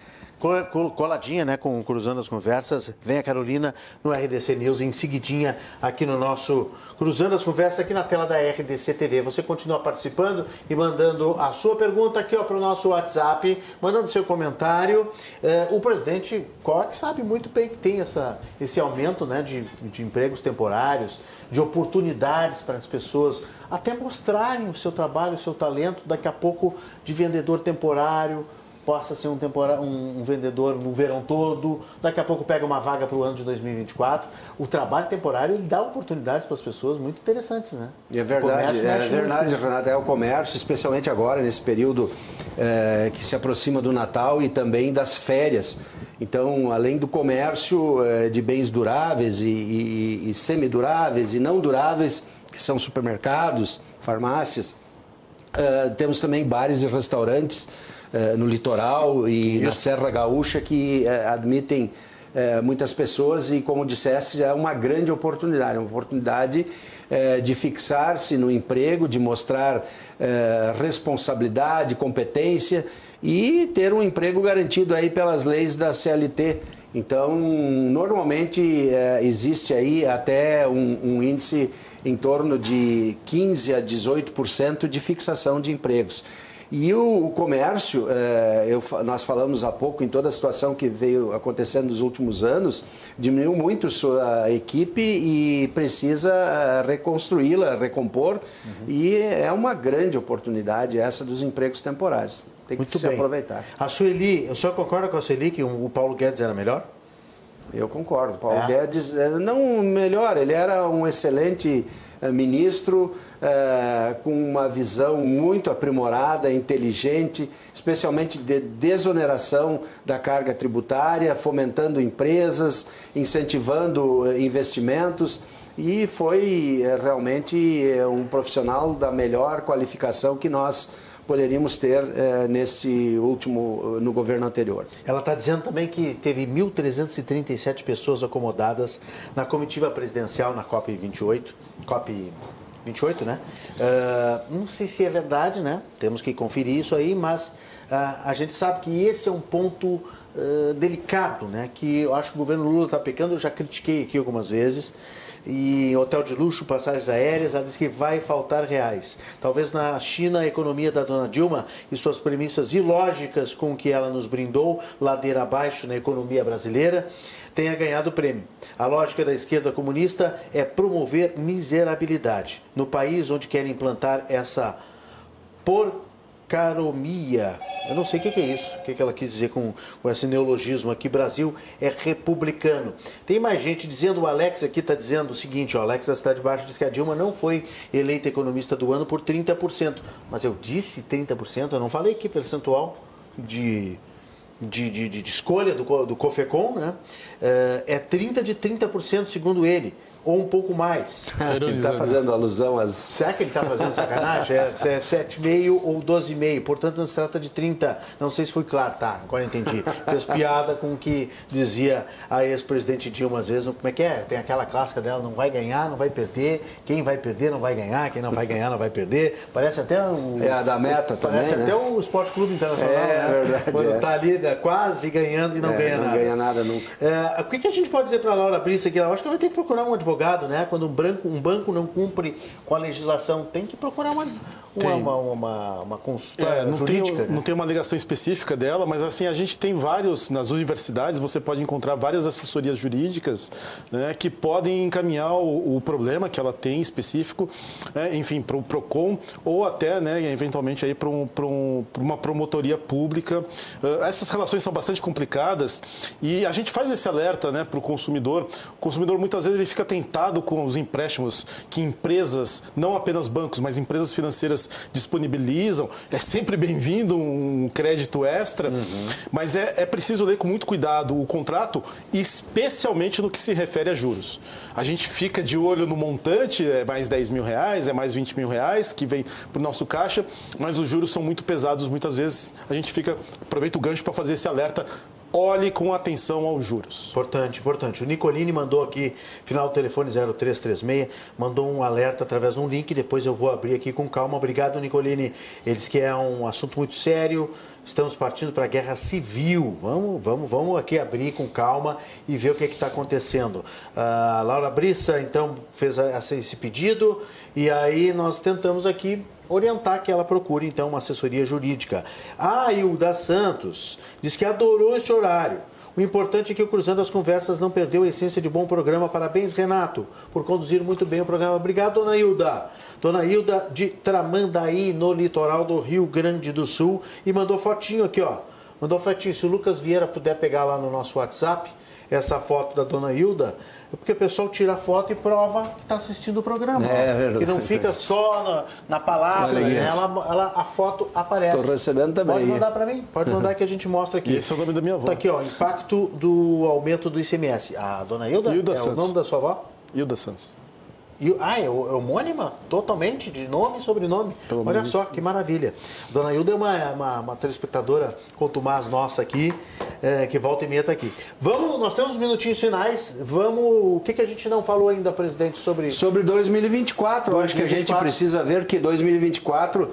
Coladinha, né, com Cruzando as Conversas. Vem a Carolina no RDC News em seguidinha aqui no nosso Cruzando as Conversas aqui na tela da RDC TV. Você continua participando e mandando a sua pergunta aqui para o nosso WhatsApp, mandando seu comentário. O presidente Koch sabe muito bem que tem esse aumento, né, de empregos temporários, de oportunidades para as pessoas até mostrarem o seu trabalho, o seu talento, daqui a pouco de vendedor temporário, possa ser um vendedor no verão todo, daqui a pouco pega uma vaga para o ano de 2024. O trabalho temporário ele dá oportunidades para as pessoas muito interessantes, né? É verdade, Renato, é o comércio, especialmente agora, nesse período que se aproxima do Natal e também das férias. Então, além do comércio de bens duráveis e semiduráveis e não duráveis, que são supermercados, farmácias, temos também bares e restaurantes no litoral e na Serra Gaúcha que admitem muitas pessoas e, como disseste, é uma grande oportunidade, de fixar-se no emprego, de mostrar responsabilidade, competência e ter um emprego garantido aí pelas leis da CLT. Então, normalmente existe aí até um índice em torno de 15% a 18% de fixação de empregos. E o comércio, nós falamos há pouco em toda a situação que veio acontecendo nos últimos anos, diminuiu muito sua equipe e precisa reconstruí-la, recompor, e é uma grande oportunidade essa dos empregos temporários. Tem que se aproveitar. A Sueli, o senhor concorda com a Sueli que o Paulo Guedes era melhor? Eu concordo. Paulo Guedes, não melhor, ele era um excelente ministro, com uma visão muito aprimorada, inteligente, especialmente de desoneração da carga tributária, fomentando empresas, incentivando investimentos, e foi realmente um profissional da melhor qualificação que nós poderíamos ter no governo anterior. Ela está dizendo também que teve 1.337 pessoas acomodadas na comitiva presidencial na COP28, né? Não sei se é verdade, né? Temos que conferir isso aí, mas a gente sabe que esse é um ponto delicado, né? Que eu acho que o governo Lula está pecando, eu já critiquei aqui algumas vezes. E hotel de luxo, passagens aéreas, ela diz que vai faltar reais. Talvez na China a economia da dona Dilma e suas premissas ilógicas com que ela nos brindou, ladeira abaixo na economia brasileira, tenha ganhado prêmio. A lógica da esquerda comunista é promover miserabilidade. No país onde querem implantar essa porcaromia. Eu não sei o que é isso, o que ela quis dizer com esse neologismo aqui. Brasil é republicano. Tem mais gente dizendo, o Alex aqui está dizendo o seguinte, o Alex da Cidade Baixa diz que a Dilma não foi eleita economista do ano por 30%. Mas eu disse 30%, eu não falei que percentual de escolha do COFECON, né? É 30% segundo ele. Ou um pouco mais. Ele está fazendo alusão às... Será que ele está fazendo sacanagem? É 7,5 ou 12,5. Portanto, não se trata de 30. Não sei se foi claro. Tá, agora entendi. Fez piada com o que dizia a ex-presidente Dilma às vezes. Como é que é? Tem aquela clássica dela, não vai ganhar, não vai perder. Quem vai perder não vai ganhar. Quem não vai ganhar não vai perder. Parece até o... É a da meta também, parece né? Até o Esporte Clube Internacional, né? Verdade. Quando está ali quase ganhando e não ganha nada. Não ganha nada nunca. O que a gente pode dizer para a Laura Brissa aqui? Eu acho que ela vai ter que procurar um advogado, né? Quando um banco não cumpre com a legislação, tem que procurar uma consulta jurídica. Não tem uma alegação específica dela, mas assim, a gente tem nas universidades, você pode encontrar várias assessorias jurídicas, né, que podem encaminhar o problema que ela tem específico, enfim, para o PROCON, ou até, né, eventualmente, para uma promotoria pública. Essas relações são bastante complicadas e a gente faz esse alerta, né, para o consumidor. O consumidor, muitas vezes, ele fica tentado com os empréstimos que empresas, não apenas bancos, mas empresas financeiras disponibilizam. É sempre bem-vindo um crédito extra, mas é preciso ler com muito cuidado o contrato, especialmente no que se refere a juros. A gente fica de olho no montante, é mais 10 mil reais, é mais 20 mil reais que vem para o nosso caixa, mas os juros são muito pesados muitas vezes. A gente aproveita o gancho para fazer esse alerta. Olhe com atenção aos juros. Importante. O Nicolini mandou aqui, final do telefone 0336, mandou um alerta através de um link, depois eu vou abrir aqui com calma. Obrigado, Nicolini. Ele disse que é um assunto muito sério, estamos partindo para a guerra civil. Vamos aqui abrir com calma e ver o que está acontecendo. A Laura Brissa, então, fez esse pedido e aí nós tentamos aqui orientar que ela procure, então, uma assessoria jurídica. A Hilda Santos diz que adorou este horário. O importante é que o Cruzando as Conversas não perdeu a essência de bom programa. Parabéns, Renato, por conduzir muito bem o programa. Obrigado, dona Hilda. Dona Hilda de Tramandaí, no litoral do Rio Grande do Sul. E mandou fotinho aqui, ó. Mandou fotinho. Se o Lucas Vieira puder pegar lá no nosso WhatsApp essa foto da dona Hilda, é porque o pessoal tira a foto e prova que está assistindo o programa. É verdade. Que não fica só na palavra, né? A foto aparece. Estou recebendo também. Pode mandar para mim? Pode mandar que a gente mostra aqui. Esse é o nome da minha avó. Tá aqui, ó, impacto do aumento do ICMS. A dona Hilda? Hilda é Santos. O nome da sua avó? Hilda Santos. É homônima? Totalmente, de nome e sobrenome. Olha só, que maravilha. Dona Hilda é uma telespectadora contumaz nossa aqui, que volta e meia está aqui. Nós temos uns minutinhos finais. O que a gente não falou ainda, presidente, sobre... Sobre 2024. Eu acho que a gente precisa ver que 2024...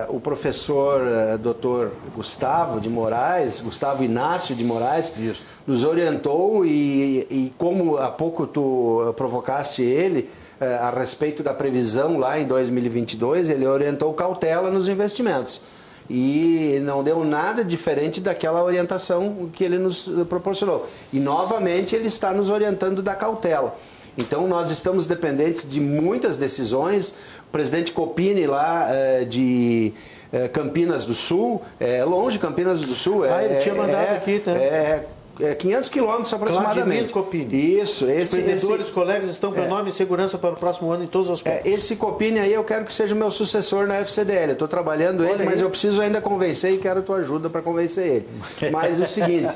o professor Dr. Gustavo Inácio de Moraes, nos orientou e como há pouco tu provocaste ele a respeito da previsão lá em 2022, ele orientou cautela nos investimentos. E não deu nada diferente daquela orientação que ele nos proporcionou. E novamente ele está nos orientando da cautela. Então, nós estamos dependentes de muitas decisões. O presidente Copini, lá de Campinas do Sul, longe Campinas do Sul. Ele tinha mandado aqui também. 500 quilômetros aproximadamente. Copini. Isso. Os empreendedores, colegas estão com enorme segurança para o próximo ano em todos os aspectos. Esse Copini aí eu quero que seja o meu sucessor na FCDL. Eu estou trabalhando ele, mas eu preciso ainda convencer e quero tua ajuda para convencer ele. Mas o seguinte...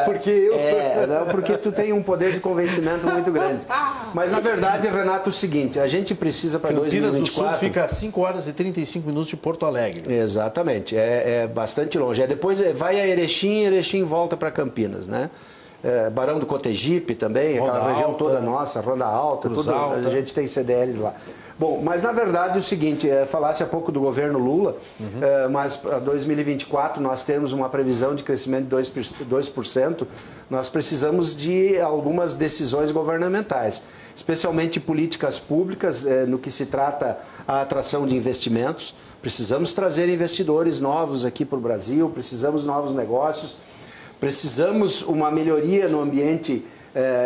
Porque eu... porque tu tem um poder de convencimento muito grande. Mas na verdade, Renato, é o seguinte, a gente precisa para 2024... Campinas do Sul fica a 5 horas e 35 minutos de Porto Alegre. Exatamente, é bastante longe. Depois vai a Erechim volta para Campinas. Né? Barão do Cotegipe também, aquela região toda nossa, Ronda Alta, tudo, a gente tem CDLs lá. Bom, mas na verdade é o seguinte, falasse há pouco do governo Lula, mas para 2024 nós temos uma previsão de crescimento de 2%, nós precisamos de algumas decisões governamentais, especialmente políticas públicas no que se trata a atração de investimentos. Precisamos trazer investidores novos aqui para o Brasil, precisamos de novos negócios. Precisamos uma melhoria no ambiente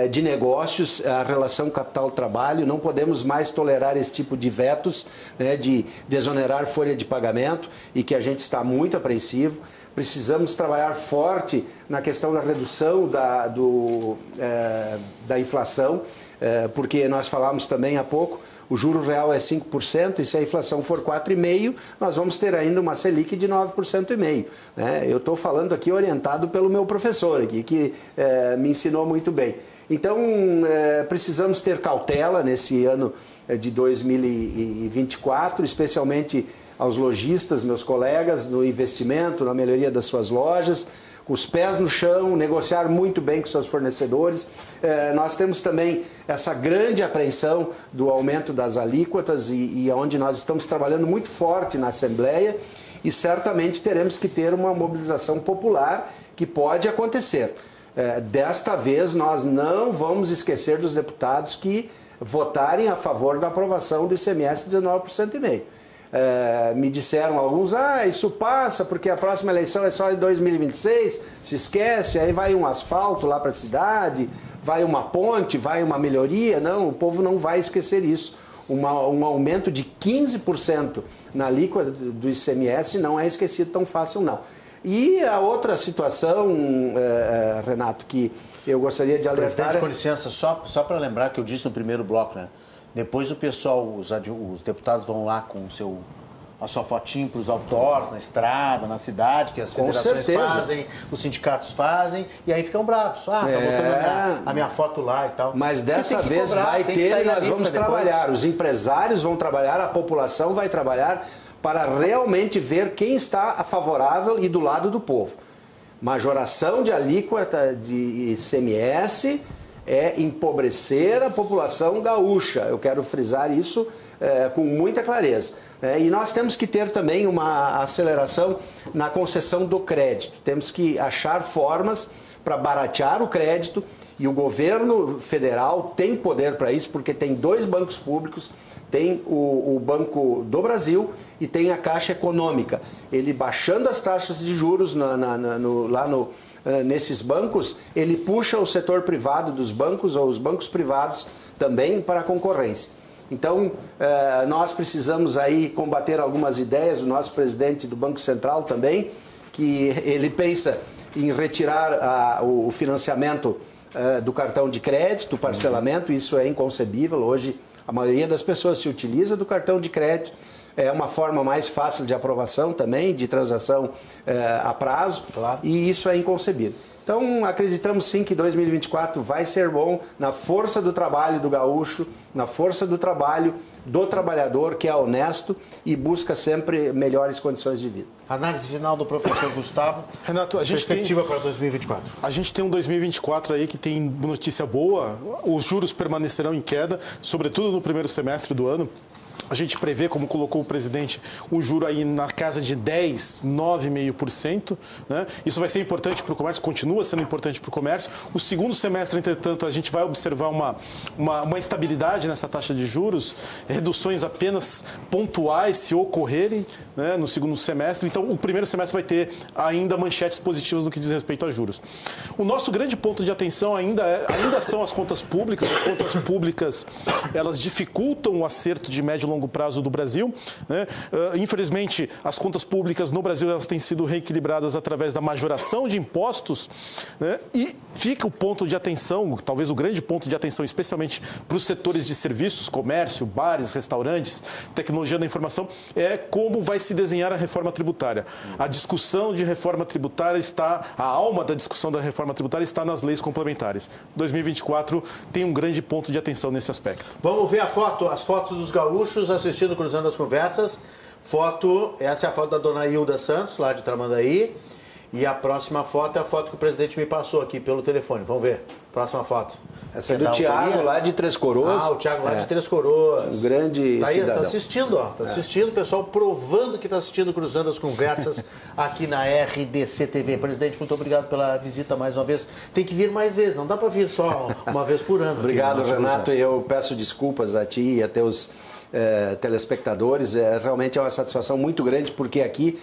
de negócios, a relação capital-trabalho, não podemos mais tolerar esse tipo de vetos, né, de desonerar folha de pagamento e que a gente está muito apreensivo. Precisamos trabalhar forte na questão da redução da inflação, porque nós falamos também há pouco, o juro real é 5% e se a inflação for 4,5%, nós vamos ter ainda uma Selic de 9,5%. Né? Eu estou falando aqui orientado pelo meu professor aqui, que me ensinou muito bem. Então, precisamos ter cautela nesse ano de 2024, especialmente aos lojistas, meus colegas, no investimento, na melhoria das suas lojas, com os pés no chão, negociar muito bem com seus fornecedores. Nós temos também essa grande apreensão do aumento das alíquotas e onde nós estamos trabalhando muito forte na Assembleia e certamente teremos que ter uma mobilização popular que pode acontecer. Desta vez nós não vamos esquecer dos deputados que votarem a favor da aprovação do ICMS 19,5%. Me disseram alguns, isso passa porque a próxima eleição é só em 2026, se esquece, aí vai um asfalto lá para a cidade, vai uma ponte, vai uma melhoria. Não, o povo não vai esquecer isso. Um aumento de 15% na alíquota do ICMS não é esquecido tão fácil, não. E a outra situação, Renato, que eu gostaria de alertar... Presidente, com licença, só para lembrar que eu disse no primeiro bloco, né? Depois o pessoal, os deputados vão lá com a sua fotinho para os outdoors, na estrada, na cidade, que as federações fazem, os sindicatos fazem, e aí ficam bravos. Tá botando a minha foto lá e tal. Mas dessa vez vai ter e nós vamos trabalhar. Os empresários vão trabalhar, a população vai trabalhar para realmente ver quem está favorável e do lado do povo. Majoração de alíquota de ICMS é empobrecer a população gaúcha. Eu quero frisar isso com muita clareza. E nós temos que ter também uma aceleração na concessão do crédito. Temos que achar formas para baratear o crédito e o governo federal tem poder para isso, porque tem 2 bancos públicos, tem o Banco do Brasil e tem a Caixa Econômica. Ele baixando as taxas de juros nesses bancos, ele puxa o setor privado dos bancos ou os bancos privados também para a concorrência. Então, nós precisamos aí combater algumas ideias, o nosso presidente do Banco Central também, que ele pensa em retirar o financiamento do cartão de crédito, o parcelamento. Isso é inconcebível. Hoje, a maioria das pessoas se utiliza do cartão de crédito. É uma forma mais fácil de aprovação também, de transação a prazo, claro. E isso é inconcebível. Então, acreditamos sim que 2024 vai ser bom na força do trabalho do gaúcho, na força do trabalho do trabalhador, que é honesto e busca sempre melhores condições de vida. Análise final do professor Gustavo. Renato, a gente perspectiva para 2024. A gente tem um 2024 aí que tem notícia boa. Os juros permanecerão em queda, sobretudo no primeiro semestre do ano. A gente prevê, como colocou o presidente, um juro aí na casa de 10, 9,5%. Né? Isso vai ser importante para o comércio, continua sendo importante para o comércio. O segundo semestre, entretanto, a gente vai observar uma estabilidade nessa taxa de juros, reduções apenas pontuais se ocorrerem, né, no segundo semestre. Então, o primeiro semestre vai ter ainda manchetes positivas no que diz respeito a juros. O nosso grande ponto de atenção ainda são as contas públicas. As contas públicas, elas dificultam o acerto de médio e longo prazo do Brasil, né? Infelizmente, as contas públicas no Brasil elas têm sido reequilibradas através da majoração de impostos, né? E fica o ponto de atenção, talvez o grande ponto de atenção, especialmente para os setores de serviços, comércio, bares, restaurantes, tecnologia da informação, é como vai se desenhar a reforma tributária. A discussão de reforma tributária a alma da discussão da reforma tributária está nas leis complementares. 2024 tem um grande ponto de atenção nesse aspecto. Vamos ver as fotos dos gaúchos assistindo Cruzando as Conversas. Essa é a foto da dona Hilda Santos, lá de Tramandaí. E a próxima foto é a foto que o presidente me passou aqui pelo telefone. Vamos ver. Próxima foto. Essa é do Tiago, lá de Três Coroas. O Tiago lá de Três Coroas. Um grande cidadão. Tá assistindo, ó. Tá assistindo, o pessoal provando que tá assistindo Cruzando as Conversas aqui na RDC TV. Presidente, muito obrigado pela visita mais uma vez. Tem que vir mais vezes, não dá para vir só uma vez por ano. Obrigado, Renato. Eu peço desculpas a ti e a teus telespectadores. Realmente é uma satisfação muito grande, porque aqui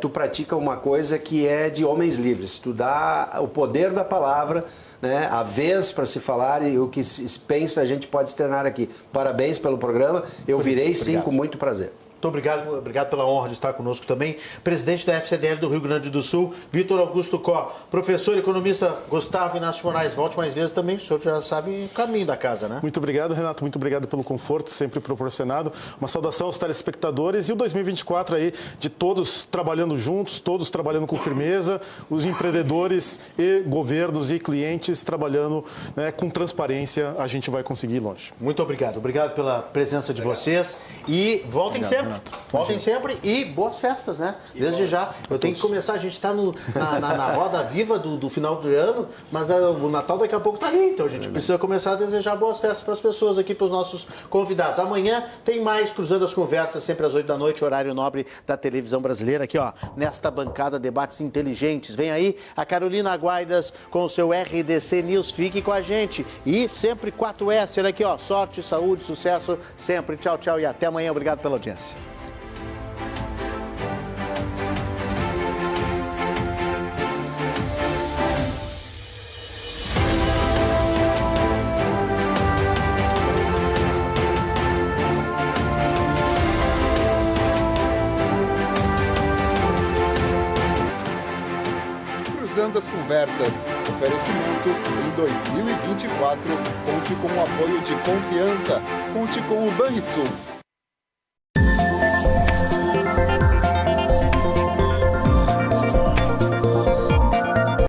tu pratica uma coisa que é de homens livres. Tu dá o poder da palavra, né, a vez para se falar, e o que se pensa a gente pode externar aqui. Parabéns pelo programa, eu virei sim com muito prazer. Muito obrigado pela honra de estar conosco também. Presidente da FCDL do Rio Grande do Sul, Vitor Augusto Có. Professor economista Gustavo Inácio Moraes, volte mais vezes também, o senhor já sabe o caminho da casa, né? Muito obrigado, Renato, muito obrigado pelo conforto sempre proporcionado. Uma saudação aos telespectadores e o 2024 aí de todos trabalhando juntos, todos trabalhando com firmeza, os empreendedores e governos e clientes trabalhando, né, com transparência, a gente vai conseguir ir longe. Muito obrigado pela presença de vocês e voltem sempre. Voltem sempre e boas festas, né? Desde já. Eu tenho que começar, a gente está na roda viva do final do ano, mas o Natal daqui a pouco está ali, então a gente precisa começar a desejar boas festas para as pessoas aqui, para os nossos convidados. Amanhã tem mais Cruzando as Conversas, sempre às 8 da noite, horário nobre da televisão brasileira, aqui ó, nesta bancada, debates inteligentes. Vem aí a Carolina Guaidas com o seu RDC News, fique com a gente. E sempre 4S, aqui ó, sorte, saúde, sucesso, sempre. Tchau, tchau e até amanhã. Obrigado pela audiência. Cruzando as Conversas. Oferecimento em 2024. Conte com o apoio de confiança. Conte com o Banrisul.